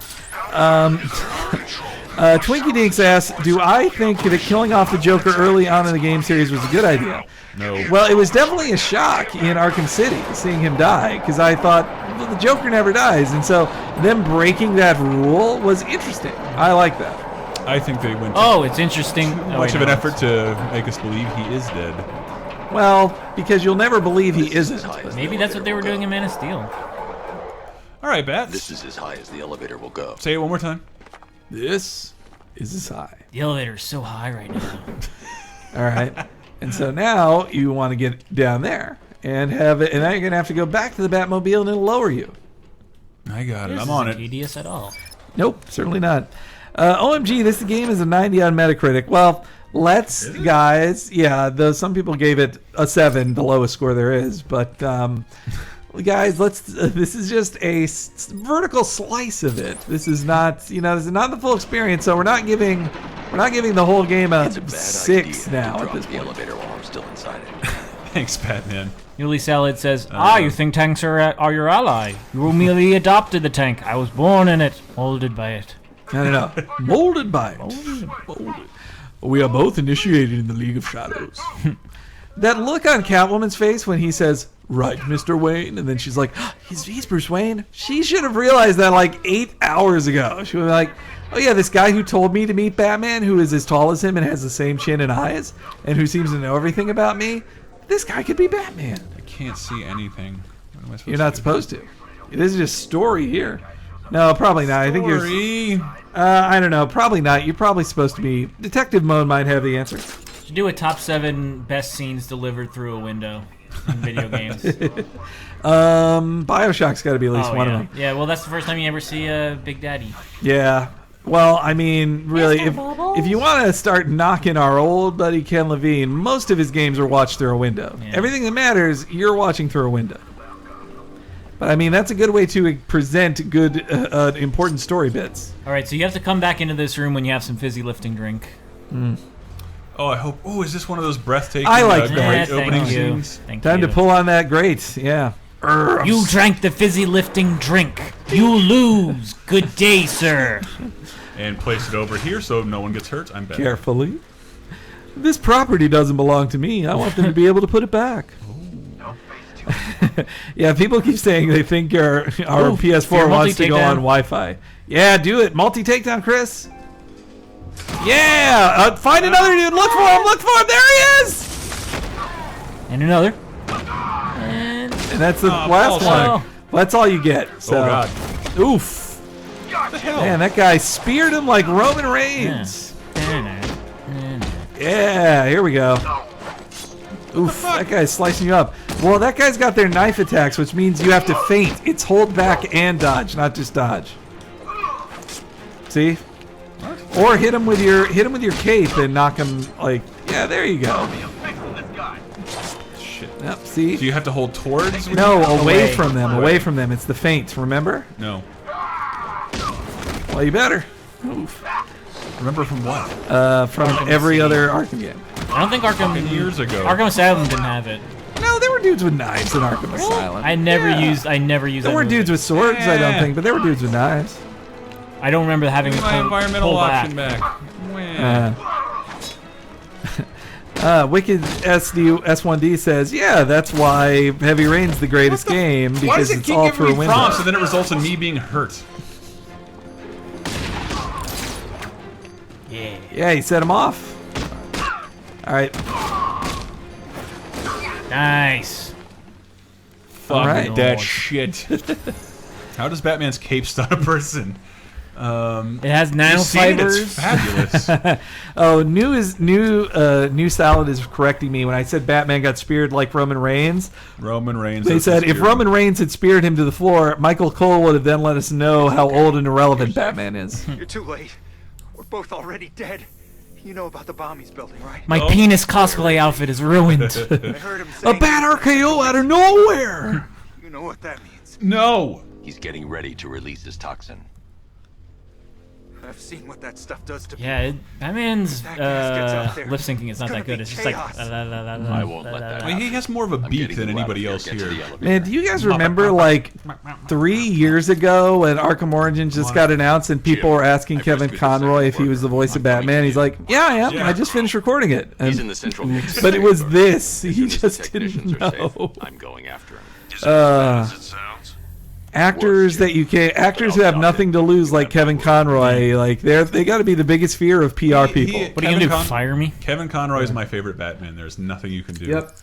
Twinkie Dinks asks, do I think that killing off the Joker early on in the game series was a good idea? No. Well, it was definitely a shock in Arkham City, seeing him die, because I thought, well, the Joker never dies. And so them breaking that rule was interesting. I like that. I think they went it's interesting. much of an effort to make us believe he is dead. Well, because you'll never believe he isn't. Maybe that's what they were doing in Man of Steel. All right, Bats. This is as high as the elevator will go. Say it one more time. This is as high. The elevator's so high right now. All right. And so now you want to get down there and have it, and now you're going to have to go back to the Batmobile and it'll lower you. I got it. This I'm on it. isn't tedious at all. Nope, certainly not. OMG, this game is a 90 on Metacritic. Well, guys, yeah, though some people gave it a 7, the lowest score there is, but guys, this is just a vertical slice of it. This is not, this is not the full experience, so we're not giving the whole game a 6 now at this the point. elevator while I'm still inside it. Thanks, Batman. Yuli Salad says, you think tanks are your ally. You merely adopted the tank. I was born in it, molded by it. No. Molded by it. Molded. We are both initiated in the League of Shadows. That look on Catwoman's face when he says, right, Mr. Wayne, and then she's like, he's Bruce Wayne. She should have realized that like 8 hours ago. She would be like, oh yeah, this guy who told me to meet Batman, who is as tall as him and has the same chin and eyes, and who seems to know everything about me, this guy could be Batman. I can't see anything. What am I supposed You're not supposed to. This is just story here. No, probably not. I think you're... I don't know. Probably not. You're probably supposed to be... Detective mode might have the answer. Should do a top 7 best scenes delivered through a window in video games. Bioshock's got to be at least one of them. Yeah, well, that's the first time you ever see Big Daddy. Yeah. Well, I mean, really, if you want to start knocking our old buddy Ken Levine, most of his games are watched through a window. Yeah. Everything that matters, you're watching through a window. But I mean, that's a good way to present good, important story bits. All right, so you have to come back into this room when you have some fizzy lifting drink. Oh, I hope. Oh, is this one of those breathtaking I like great that. opening Thank you. scenes? Thank Time you. to pull on that grate. Yeah. You drank the fizzy lifting drink. You lose. Good day, sir. And place it over here so no one gets hurt. I'm back. Carefully. This property doesn't belong to me. I want them to be able to put it back. Yeah, people keep saying they think our PS4 wants to go on Wi-Fi. Yeah, do it. Multi-takedown, Chris. Yeah! Find another dude. Look for him. Look for him. There he is! And another. And that's the last one. That's all you get. So. Oh, God. Oof. What the hell? Man, that guy speared him like Roman Reigns. Yeah, here we go. Oof, that guy's slicing you up. Well, that guy's got their knife attacks, which means you have to feint. It's hold back and dodge, not just dodge. See? What? Or hit him with your cape and knock him like, yeah, there you go. Shit. Yep, see? Do you have to hold towards? No, away from them. Away from them. It's the feint, remember? No. Well, you better. Oof. Remember from what? From every other Arkham game. I don't think Arkham Years ago. Arkham Asylum didn't have it. No, there were dudes with knives in Arkham Asylum. I never used. There were dudes with swords, I don't think, but there were dudes with knives. I don't remember having my environmental option back. Wicked S1D says, yeah, that's why Heavy Rain's the greatest game, because it's all through a window. Prompts and then it results in me being hurt. Yeah, he set him off. All right. Nice. Fuck right. that shit. How does Batman's cape stun a person? It has It's nanofibers. fabulous. Oh, new salad is correcting me when I said Batman got speared like Roman Reigns. Roman Reigns. They that's said the if spirit. Roman Reigns had speared him to the floor, Michael Cole would have then let us know how old and irrelevant Batman is. You're too late. We're both already dead. You know about the bomb he's building, right? My penis cosplay outfit is ruined. I heard him A saying bad RKO out of nowhere. You know what that means. No. He's getting ready to release his toxin. I've seen what that stuff does to Yeah, Batman's That gas gets out there. lip syncing is not It's that gonna good. be It's just like. chaos. I won't let that I mean, he has more of a I'm beak getting than you out of anybody here. else Get to the here. elevator. Man, do you guys remember like 3 years ago when Arkham Origins just got announced and people were asking Kevin Conroy if he was the voice of Batman? He's like, "Yeah, I am. Yeah. I just finished recording it." He's And, in the central mix. but it was this. He As soon as just the technicians didn't are safe, know. I'm going after him. Is it as bad as it sounds? Actors that you can't, actors who have nothing to lose, like Kevin Conroy, like they got to be the biggest fear of PR people. What are you gonna do? Fire me? Kevin Conroy is my favorite Batman. There's nothing you can do. Yep.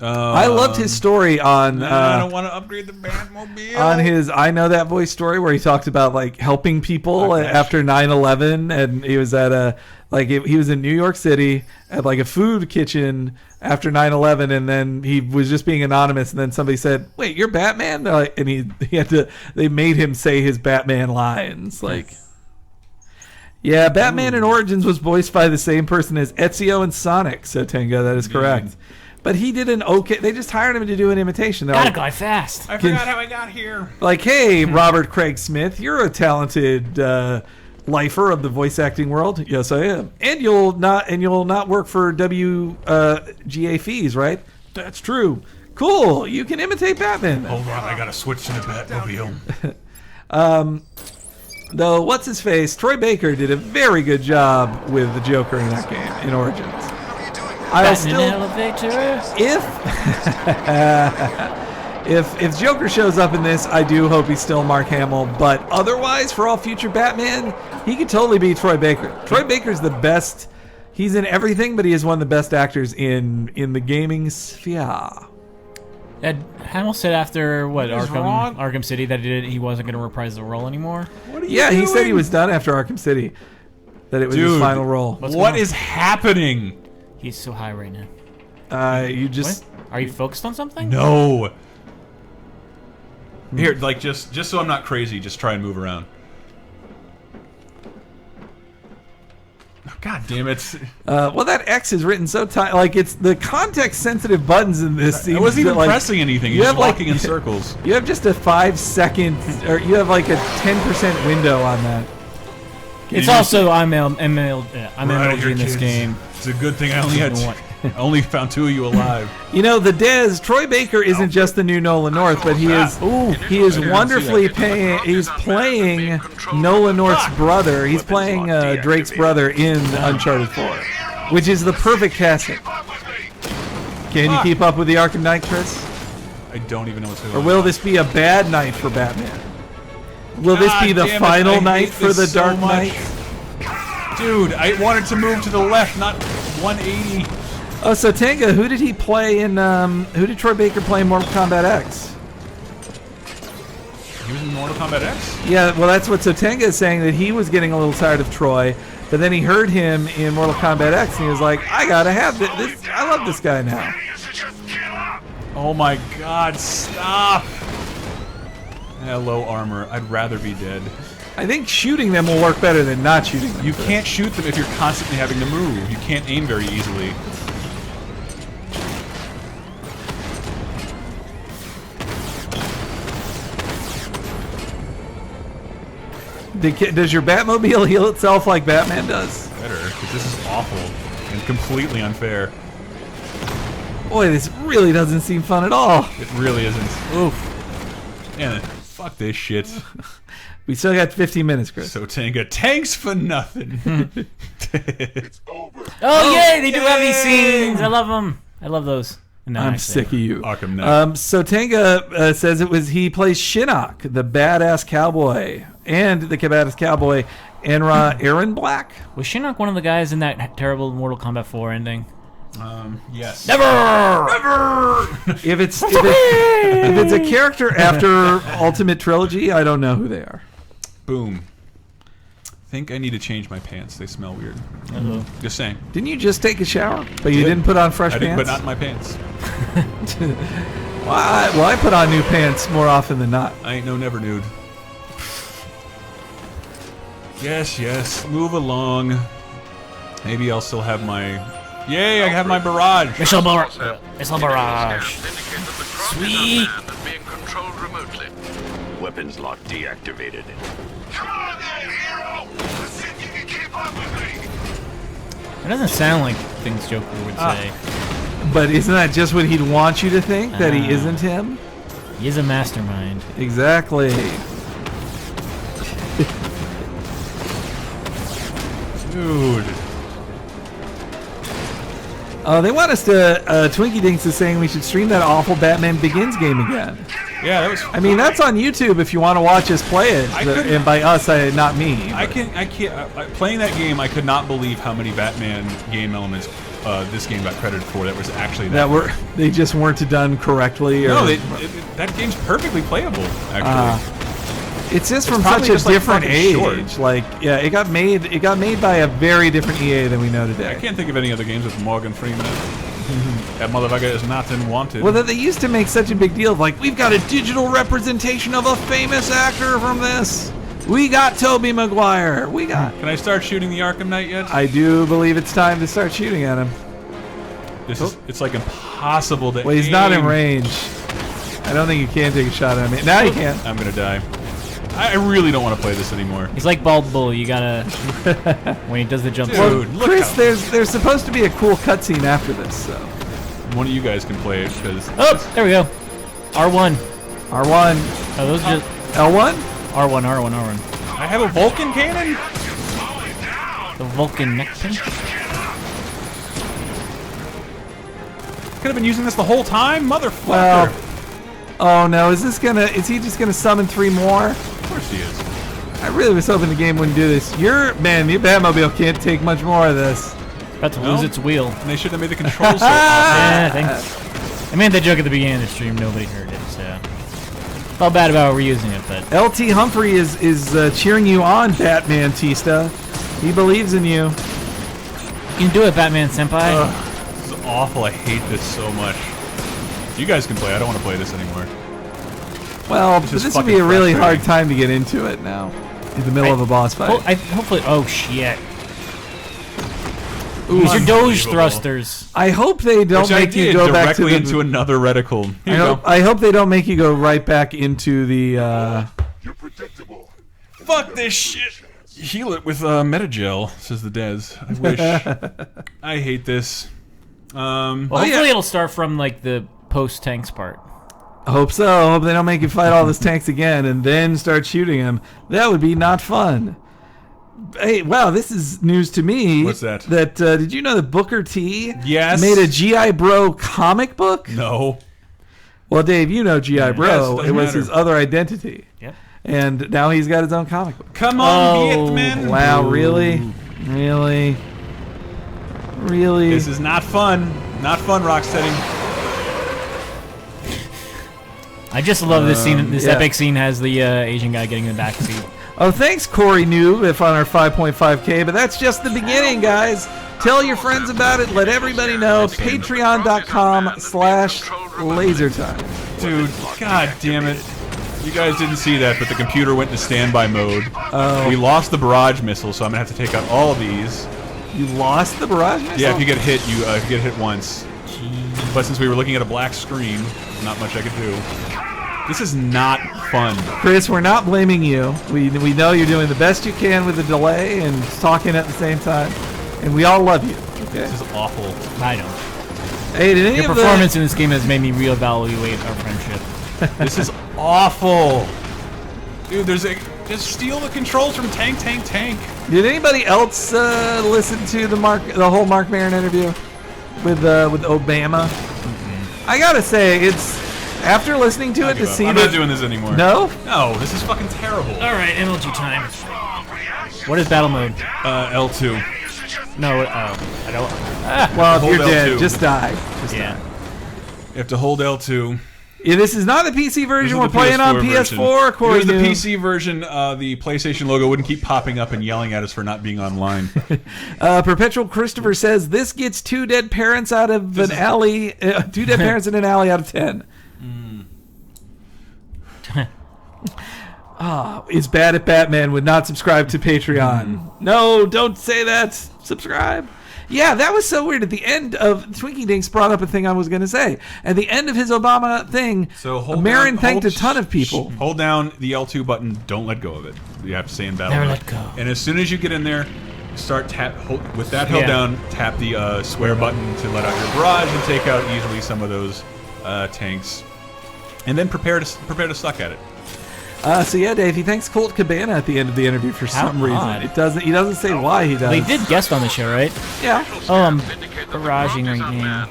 I loved his story on. I don't want to upgrade the Batmobile. On his I Know That Voice story where he talked about like helping people after 9/11, and he was at a he was in New York City at like a food kitchen after 9/11, and then he was just being anonymous, and then somebody said, "Wait, you're Batman?" They're like, and he had to, they made him say his Batman lines like. Yeah, Batman in Origins was voiced by the same person as Ezio and Sonic, so Tenga, that is correct. But he did an okay. They just hired him to do an imitation. They're Gotta like, go fast. I forgot how I got here. like, hey, Robert Craig Smith, you're a talented lifer of the voice acting world. Yes, I am. And you'll not work for WGA fees, right? That's true. Cool. You can imitate Batman. Hold on, I gotta switch to the Batmobile. Though, what's his face? Troy Baker did a very good job with the Joker in that game in Origins. I'll Batman elevator. If Joker shows up in this, I do hope he's still Mark Hamill. But otherwise, for all future Batman, he could totally be Troy Baker. Troy Baker's the best. He's in everything, but he is one of the best actors in the gaming sphere. Hamill said after What is wrong? Arkham City that he wasn't going to reprise the role anymore. What are you Yeah, he doing? said he was done after Arkham City. That it was his Dude, final role. What is happening? He's so high right now. You just What? Are you focused on something? No. Here, like just so I'm not crazy, just try and move around. Oh, God damn it! well, that X is written so tight. Like it's the context-sensitive buttons in this. I wasn't even like, pressing anything. you You're have, just like- walking in circles. You have just a 5-second, or you have like a 10% window on that. It's also I'm MLG Right, in this kids. game. It's a good thing I only had What? I only found 2 of you alive. You know, the Dez, Troy Baker isn't just the new Nolan North, but he is wonderfully paying. He's playing Nolan North's brother. He's playing Drake's brother in Uncharted 4, which is the perfect casting. Can you keep up with the Arkham Knight, Chris? I don't even know what's going Or on. will this be a bad night for Batman? Will this be God the damn it, final I night hate for this the so Dark much. Knight? Dude, I wanted to move to the left, not 180. Oh, so Tenga, who did he play in? Who did Troy Baker play in Mortal Kombat X? He was in Mortal Kombat X? Yeah, well, that's what Sotenga is saying, that he was getting a little tired of Troy, but then he heard him in Mortal Kombat X, and he was like, I gotta have this. I love this guy now. Oh my God, stop! Hello, armor. I'd rather be dead. I think shooting them will work better than not shooting them. You can't shoot them if you're constantly having to move. You can't aim very easily. Does your Batmobile heal itself like Batman does? Better, because this is awful and completely unfair. Boy, this really doesn't seem fun at all. It really isn't. Oof. Man, fuck this shit. We still got 15 minutes, Chris. So Tenga, tanks for nothing. Oh, yay! They do have these scenes. I love them. I love those. No, I'm actually, sick of you. Arkham Knight. So Tenga says he plays Shinnok, the badass cowboy, and the badass cowboy, Aaron Black. Was Shinnok one of the guys in that terrible Mortal Kombat 4 ending? Yes. Never. If it's a character after Ultimate Trilogy, I don't know who they are. Boom. I think I need to change my pants. They smell weird. Just saying. Didn't you just take a shower? But you didn't put on fresh I pants? did, but not my pants. Well, I put on new pants more often than not. I ain't no never nude. Yes. Move along. Maybe I'll still have my... Yay, I have my barrage. Missile barrage. Sweet. Weapons lock deactivated. Come on then, hero! Let's see if you can keep up with me! It doesn't sound like things Joker would say. But isn't that just what he'd want you to think? That he isn't him? He is a mastermind. Exactly. Dude. They want us to. Twinkie Dinks is saying we should stream that awful Batman Begins game again. Yeah, that was... I mean, that's on YouTube if you want to watch us play it. And by us, not me. I can't. Playing that game, I could not believe how many Batman game elements this game got credited for. That was actually they just weren't done correctly. Or, no, that game's perfectly playable. Actually, it's just from such a different age. Short. Like, yeah, it got made by a very different EA than we know today. I can't think of any other games with Morgan Freeman. That motherfucker is not in Wanted. Well, they used to make such a big deal of like, we've got a digital representation of a famous actor from this. We got Tobey Maguire. We got. Can I start shooting the Arkham Knight yet? I do believe it's time to start shooting at him. It's like impossible to. Well, he's not in range. I don't think you can take a shot at him. Now you can. I'm gonna die. I really don't want to play this anymore. He's like Bald Bull. You gotta when he does the jump. Dude, well, Chris, there's supposed to be a cool cutscene after this. So one of you guys can play it because. Oh, there we go. R1. R1. Oh, those just L1. R1. I have a Vulcan cannon. The Vulcan neck pin. Could have been using this the whole time, motherfucker. Well, oh no, is he just gonna summon 3 more? Of course he is. I really was hoping the game wouldn't do this. Your Batmobile can't take much more of this. About to lose its wheel. And they should have made the controls so awesome. Yeah, thanks. I made that joke at the beginning of the stream. Nobody heard it, so felt bad about reusing it. But LT Humphrey is cheering you on, Batman Tista. He believes in you. You can do it, Batman Senpai. This is awful. I hate this so much. You guys can play. I don't want to play this anymore. Well, this would be a really hard time to get into it now. In the middle of a boss fight. Hopefully. Oh shit. Use your Doge thrusters. I hope they don't make you go back to into another reticle. I hope they don't make you go right back into the. You're predictable. Fuck this shit. Heal it with Metagel, says the Dez. I wish. I hate this. Well, hopefully it'll start from like the post tanks part. I hope so. I hope they don't make you fight all those tanks again and then start shooting them. That would be not fun. Hey, wow, this is news to me. What's that? Did you know that Booker T made a G.I. Bro comic book? No. Well, Dave, you know G.I. Bro. Yes, it was his other identity. Yep. And now he's got his own comic book. Come on, Vietman. Wow, really? Really? Really? This is not fun. Not fun, Rocksteady. I just love this scene. This epic scene has the Asian guy getting in the back seat. Oh, thanks, Corey Noob, if on our 5.5K. But that's just the beginning, guys. Tell your friends about it. Let everybody know. Patreon.com/lasertime. Dude, god damn it. You guys didn't see that, but the computer went into standby mode. Oh. We lost the barrage missile, so I'm gonna have to take out all of these. You lost the barrage missile? Yeah, if you get hit, if you get hit once. Jeez. But since we were looking at a black screen, not much I could do. This is not fun. Chris, we're not blaming you. We know you're doing the best you can with the delay and talking at the same time. And we all love you. Okay? This is awful. I don't. Hey, did any Your of performance in this game has made me reevaluate our friendship. This is awful. Dude, just steal the controls from Tank. Did anybody else listen to the whole Mark Maron interview with Obama? Mm-hmm. I gotta say, it's after listening to it to see I'm not doing this anymore. No? No, this is fucking terrible. All right, MLG time. What is battle mode? L2. No, I don't. Well, if Hold you're dead, L2. just die. Just Yeah. die. You have to hold L2. Yeah, this is not the PC version. We're This is the playing on version. PS4. If it was the according to- PC version, the PlayStation logo wouldn't keep popping up and yelling at us for not being online. Perpetual Christopher says this gets two dead parents out of an alley. Two dead parents in an alley out of 10. Is bad at Batman. Would not subscribe to Patreon. No, don't say that. Subscribe. Yeah, that was so weird. At the end of Twinkie Dinks brought up a thing I was going to say. At the end of his Obama thing, Marin thanked a ton of people. Hold down the L2 button. Don't let go of it. You have to stay in battle. Never mode. let go. And as soon as you get in there, start with that held down. Tap the square button to let out your barrage and take out easily some of those tanks. And then prepare to suck at it. So yeah, Dave, he thanks Colt Cabana at the end of the interview for some reason. odd. He doesn't say why he does. They did guest on the show, right? Yeah. Oh, I'm barraging right now.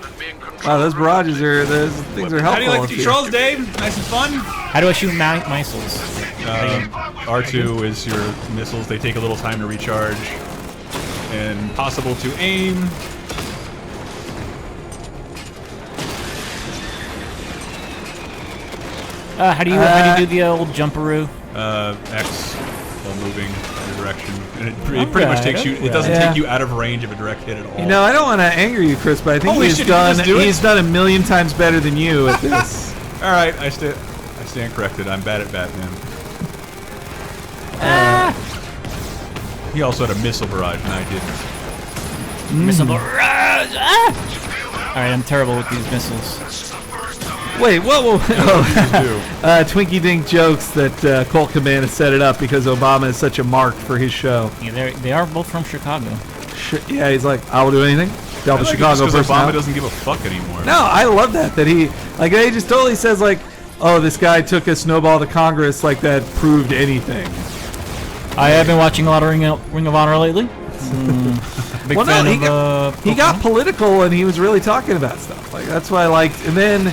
Wow, those barrages those things are helpful. How do you like the controls, Dave? Nice and fun? How do I shoot missiles? R2 is your missiles. They take a little time to recharge. And possible to aim. How do you do the old jumperoo? X while moving in a direction. And it pretty much takes you. It doesn't take you out of range of a direct hit at all. You know, I don't want to anger you, Chris, but I think Holy shit, he's done a million times better than you at this. All right, I stand corrected. I'm bad at Batman. He also had a missile barrage, and I didn't. Missile barrage! All right, I'm terrible with these missiles. Wait, whoa. Twinkie Dink jokes that Colt Cabana set it up because Obama is such a mark for his show. Yeah, they are both from Chicago. Yeah, he's like, I will do anything. Delta Chicago because person. Obama doesn't give a fuck anymore. No, I love that he he just totally says like, oh, this guy took a snowball to Congress like that proved anything. I have been watching a lot of Ring of Honor lately. Big Well, fan no, he got political and he was really talking about stuff. Like that's why I liked. And then,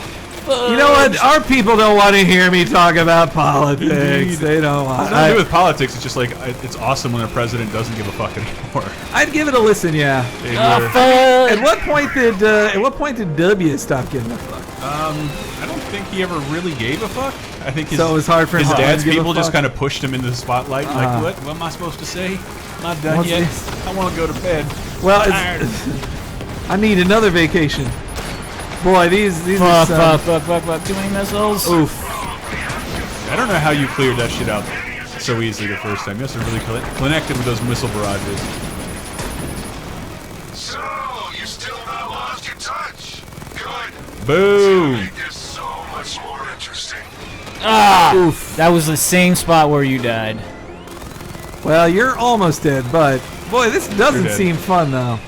you know what? Our people don't want to hear me talk about politics. Indeed. They don't want. It's nothing to do with politics. It's just like it's awesome when a president doesn't give a fuck anymore. I'd give it a listen. Yeah. At what point did W stop giving a fuck? I don't think he ever really gave a fuck. I think so it was hard for his him to dad's give a people just fuck? kind of pushed him into the spotlight. Like, what am I supposed to say? I'm not done yet. I want to go to bed. Well, I need another vacation. Boy, these fuck, too many missiles. Oof. I don't know how you cleared that shit out so easily the first time. You must have really connected with those missile barrages. So, you still not lost your touch? Good. Boom. Make this so much more interesting. Oof. That was the same spot where you died. Well, you're almost dead, but boy, this doesn't seem fun though.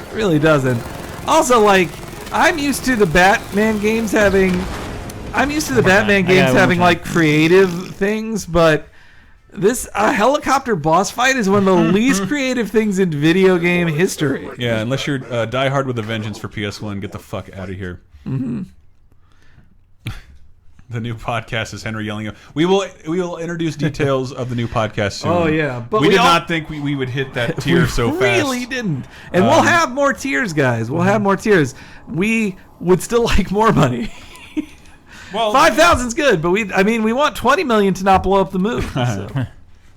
It really doesn't. Also, like, I'm used to the Batman games having like creative things, but this helicopter boss fight is one of the least creative things in video game history. Yeah, unless you're Die Hard with a Vengeance for PS1, get the fuck out of here. Mm-hmm. The new podcast is Henry yelling. We will introduce details of the new podcast soon. Oh yeah, but we did not think we would hit that tier so fast. We really didn't, and we'll have more tiers, guys. We'll have more tiers. We would still like more money. Well, 5,000's good, but we want 20 million to not blow up the moon. So.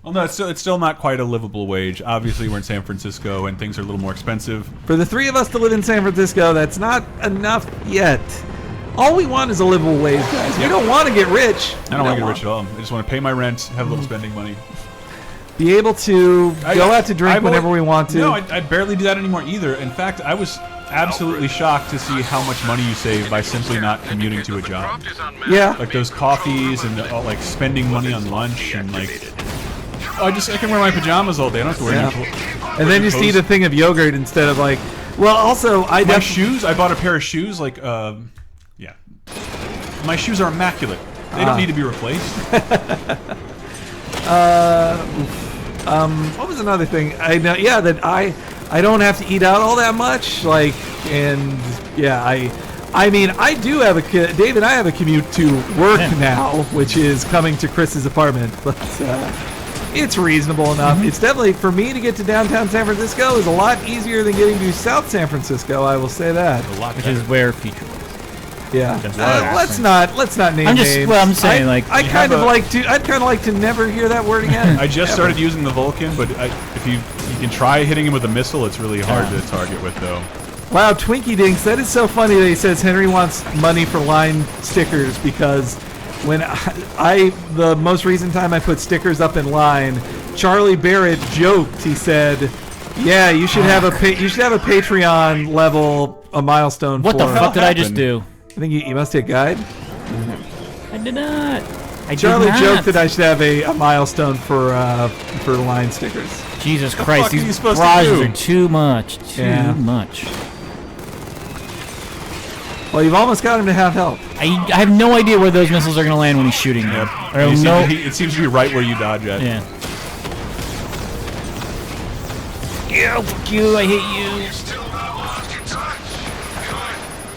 Well, no, it's still not quite a livable wage. Obviously, we're in San Francisco, and things are a little more expensive. For the three of us to live in San Francisco, that's not enough yet. All we want is a livable wage, guys. We don't want to get rich. I don't want to get rich at all. I just want to pay my rent, have a little spending money. Be able to go out to drink whenever we want to. No, I barely do that anymore either. In fact, I was absolutely shocked to see how much money you save by simply not commuting to a job. Yeah. Like those coffees and like spending money on lunch and like... I can wear my pajamas all day. I don't have to wear any and then just eat a thing of yogurt instead of like... Well, also, my shoes, I bought a pair of shoes like... yeah. My shoes are immaculate. They don't need to be replaced. What was another thing? I know, yeah, that I don't have to eat out all that much. Like, and yeah, I mean, I do have Dave and I have a commute to work now, which is coming to Chris's apartment. But It's reasonable enough. It's definitely, for me to get to downtown San Francisco is a lot easier than getting to South San Francisco, I will say that. Which is where Future was. Yeah. Let's not name names. Well, I'm saying, I'd kind of like to never hear that word again. I just started using the Vulcan, but if you can try hitting him with a missile, it's really hard to target with, though. Wow, Twinkie Dinks, that is so funny that he says Henry wants money for line stickers, because when the most recent time I put stickers up in line, Charlie Barrett joked. He said, "Yeah, you should have a Patreon level a milestone." What the fuck did I just do? I think you must hit guide. I did not. Charlie joked that I should have a milestone for line stickers. Jesus Christ, these barrages are too much. Too much. Well, you've almost got him to have help. I have no idea where those missiles are going to land when he's shooting them. It seems to be right where you dodge at. Yeah. Yeah, fuck you, I hate you.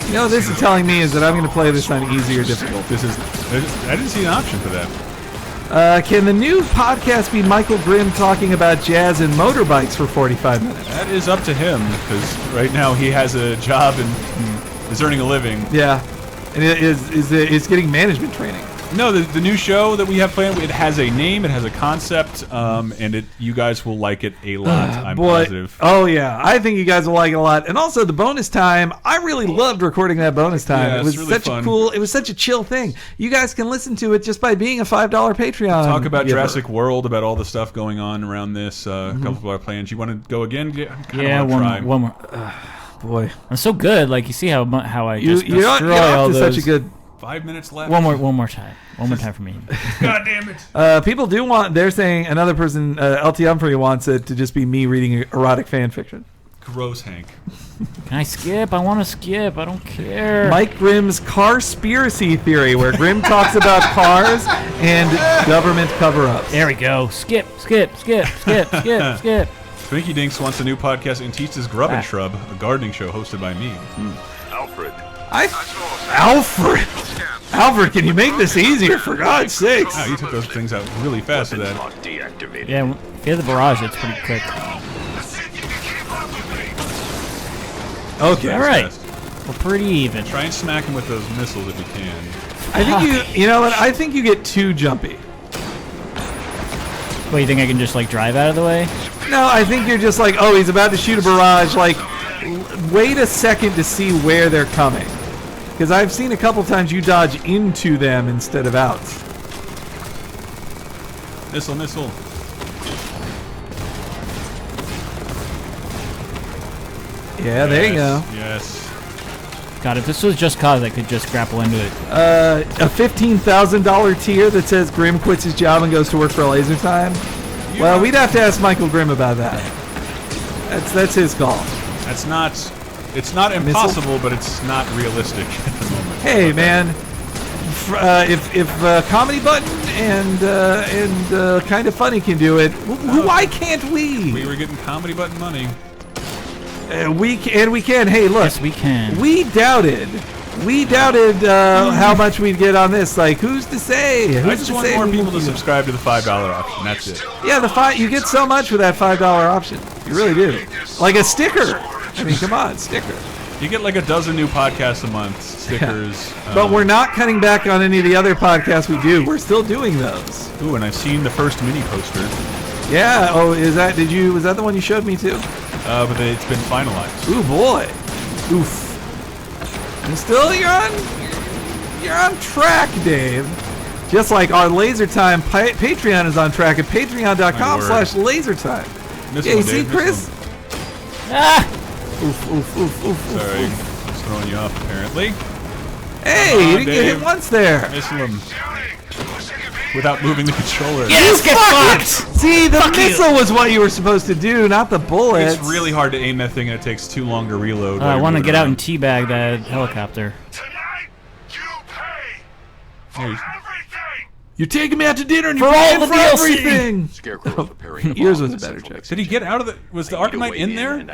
You know what this is telling me is that I'm going to play this on easy or difficult. I didn't see an option for that. Can the new podcast be Michael Grimm talking about jazz and motorbikes for 45 minutes? That is up to him, because right now he has a job and is earning a living. Yeah, and is getting management training. No, the new show that we have planned, it has a name, it has a concept, and you guys will like it a lot, I'm positive. Oh, yeah. I think you guys will like it a lot. And also, the bonus time, I really loved recording that bonus time. Yeah, it was really such fun. it was such a chill thing. You guys can listen to it just by being a $5 Patreon. Talk about giver. Jurassic World, about all the stuff going on around this, a couple of our plans. You want to go again? Yeah, one more. Boy. I'm so good. Like, you see how I just you're destroy all those. Such a good... 5 minutes left. One more time. One more time for me. God damn it. People do want... They're saying another person, LT Humphrey, wants it to just be me reading erotic fan fiction. Gross, Hank. Can I skip? I want to skip. I don't care. Mike Grimm's Carspiracy Theory, where Grimm talks about cars and government cover-ups. There we go. Skip. Twinkie Dinks wants a new podcast and teaches Grub and Shrub, a gardening show hosted by me. Alfred. Alfred, can you make this easier, for God's sakes? Wow, you took those things out really fast with that. Deactivated. Yeah, if you have the barrage, it's pretty quick. Okay. All right. We're pretty even. Try and smack him with those missiles if you can. I think you know what? I think you get too jumpy. What, you think I can just, like, drive out of the way? No, I think you're just like, oh, he's about to shoot a barrage. Like, wait a second to see where they're coming. Because I've seen a couple times you dodge into them instead of out. Missile. Yeah, there you go. Yes. God, if this was Just Cause, I could just grapple into it. A $15,000 tier that says Grimm quits his job and goes to work for Laser Time. Well, we'd have to ask Michael Grimm about that. That's his call. It's not impossible, but it's not realistic at the moment. Hey, man. If Comedy Button and Kind of Funny can do it, why can't we? We were getting Comedy Button money. We can. Hey, look. Yes, we can. We doubted how much we'd get on this. Like, who's to say? I just want more people to subscribe to the $5 option. That's it. Yeah, you get so much for that $5 option. You really do. Like a sticker. I mean, come on, sticker. You get like a dozen new podcasts a month, stickers. Yeah. But we're not cutting back on any of the other podcasts we do. We're still doing those. Ooh, and I've seen the first mini poster. Yeah. Oh, was that the one you showed me too? But it's been finalized. Ooh, boy. Oof. And still, you're on track, Dave. Just like our Laser Time Patreon is on track at patreon.com/lasertime. Yeah, you see, Chris? Oof. Sorry, I was throwing you off, apparently. Hey, you didn't get hit once there. Missile him. Without moving the controller. Yes, get fucked! See, the missile was what you were supposed to do, not the bullets. It's really hard to aim that thing, and it takes too long to reload. I want to get out and teabag that helicopter. Tonight, you pay for everything. You're taking me out to dinner and for you're all the for DLC. Everything. Scarecrow's preparing. Yours was a better joke. Did he get out of the? Was the Arkham Knight in there?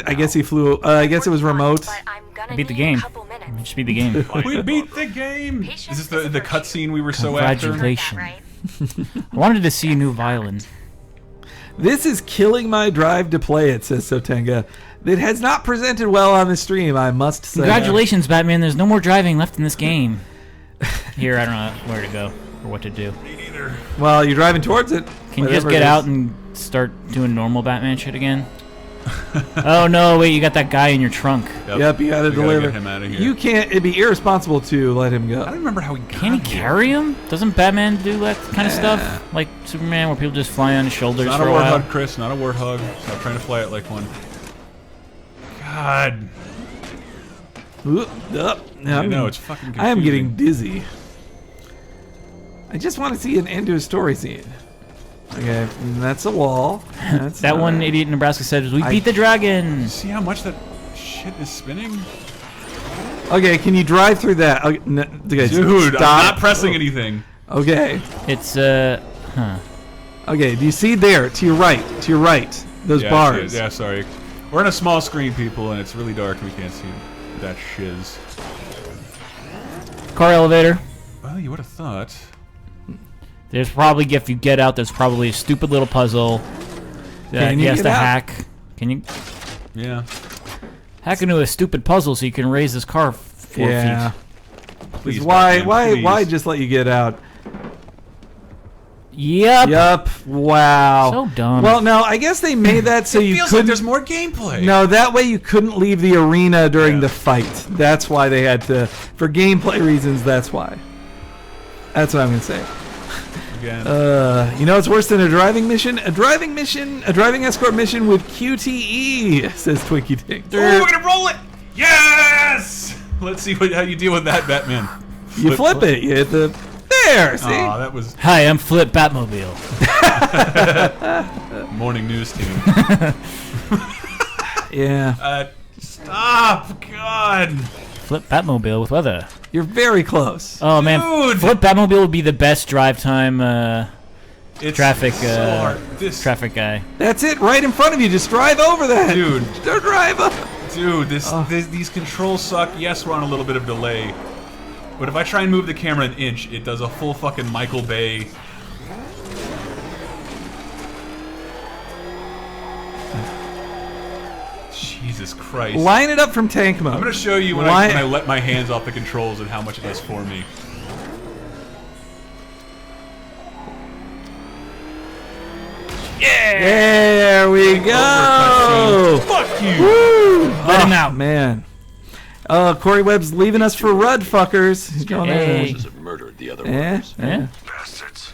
I guess he flew. I guess it was remote. I beat the game. We just beat the game. We beat the game. Is this the cutscene we were so after? Congratulations. I wanted to see a new violin. This is killing my drive to play it, says Sotenga. It has not presented well on the stream, I must say. Congratulations, Batman. There's no more driving left in this game. Here, I don't know where to go or what to do. Me neither. Well, you're driving towards it. Can you just get out and start doing normal Batman shit again? Oh, no, wait, you got that guy in your trunk. Yep, you gotta deliver. Get him out of here. You can't, it'd be irresponsible to let him go. I don't remember how he got Can he carry him? Doesn't Batman do that kind of stuff? Like Superman, where people just fly on his shoulders Not for a a while? warthog, Chris. Not a warthog. Stop trying to fly it like one. God. I know, it's fucking confusing. I am getting dizzy. I just want to see an end to a story scene. Okay, that's a wall. That's That one idiot in Nebraska said, "We beat the dragon." See how much that shit is spinning? Okay, can you drive through that? Okay, Dude, stop. I'm not pressing anything. Okay. It's, huh. Okay, do you see there, to your right, those bars? Yeah, sorry. We're on a small screen, people, and it's really dark. We can't see that shiz. Car elevator. Well, you would have thought. There's probably, if you get out, there's probably a stupid little puzzle that he has to hack. Can you? Yeah. Hack into a stupid puzzle so you can raise this car 4 feet. Please, why please. just let you get out? Yep. Wow. So dumb. Well, no, I guess they made that so you feels couldn't. like there's more gameplay. No, that way you couldn't leave the arena during the fight. That's why they had to, for gameplay reasons. That's why. That's what I'm gonna say. Again. You know what's worse than a driving mission? A driving escort mission with QTE, says Twinkie Tink. Oh, we're gonna roll it! Yes! Let's see how you deal with that, Batman. You flip it. You hit the. There, see? Aw, that was... Hi, I'm Flip Batmobile. Morning news team. Yeah. Stop! God! Flip Batmobile with weather. You're very close. Oh, man. Dude! Flip Batmobile would be the best drive time traffic traffic guy. That's it, right in front of you. Just drive over that. Dude. Don't drive up. Dude, these controls suck. Yes, we're on a little bit of delay. But if I try and move the camera an inch, it does a full fucking Michael Bay. Jesus Christ. Line it up from tank mode. I'm going to show you when I let my hands off the controls and how much it does for me. Yeah! There we go! Fuck you! Woo! Let him out. Man. Corey Webb's leaving us for Rudd, fuckers. He's going there. Murdered the other workers. Yeah. Bastards.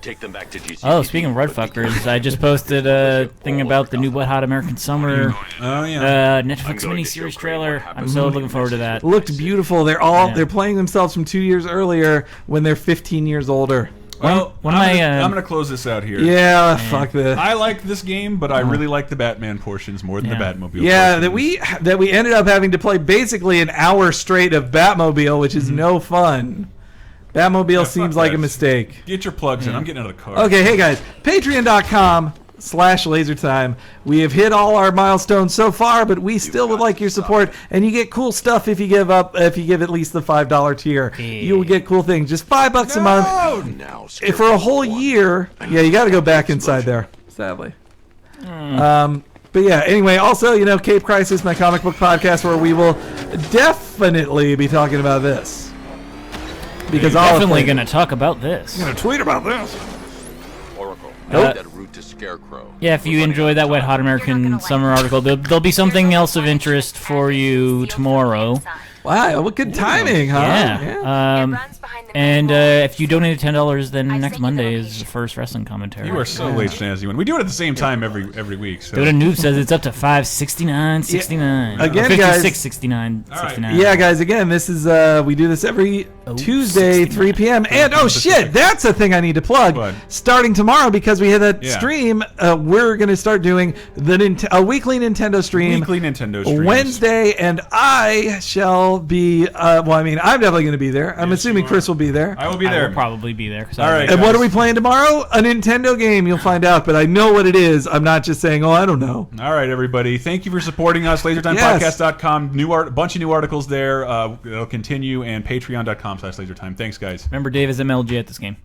Take them back to GCPD. Oh, speaking of Rudd fuckers, I just posted a thing about the new Wet Hot American Summer Netflix miniseries trailer. I'm so looking forward to that. Looked beautiful. They're playing themselves from 2 years earlier when they're 15 years older. Well, I'm gonna close this out here. Yeah, fuck this. I like this game, but I really like the Batman portions more than the Batmobile. Yeah, portions. that we ended up having to play basically an hour straight of Batmobile, which is no fun. Batmobile seems like a mistake. Get your plugs in. I'm getting out of the car. Okay, hey guys, patreon.com/lasertime. We have hit all our milestones so far, but we still would like your support, and you get cool stuff if you give at least the $5 tier. You will get cool things. Just $5 a month. If for a whole year, you got to go back inside there, sadly. But yeah, anyway, also, Cape Crisis, my comic book podcast, where we will definitely be talking about this. Because I'm definitely going to talk about this. I'm going to tweet about this. Oracle. That route to Scarecrow. Yeah, if you enjoy that Wet Hot American Summer article, there'll be something else of interest for you tomorrow. Wow, what good timing, huh? Yeah. And if you donate $10, then next Monday is the first wrestling commentary. You are so late, Snazzy. We do it at the same time every week. So. Dota Noob says it's up to $5.69.69. Again, $56.69.69. Yeah, guys. Again, this is we do this every Tuesday, 3 p.m. And shit, that's a thing I need to plug. What? Starting tomorrow, because we had that stream, we're gonna start doing a weekly Nintendo stream. Weekly Nintendo stream. Wednesday, and I shall be. I'm definitely gonna be there. I'm assuming Chris will be there. I will be there. I will probably be there. All right. And what are we playing tomorrow? A Nintendo game. You'll find out, but I know what it is. I'm not just saying, I don't know. All right, everybody. Thank you for supporting us. LaserTimePodcast.com. Bunch of new articles there. It'll continue. And Patreon.com/LaserTime. Thanks, guys. Remember, Dave is MLG at this game.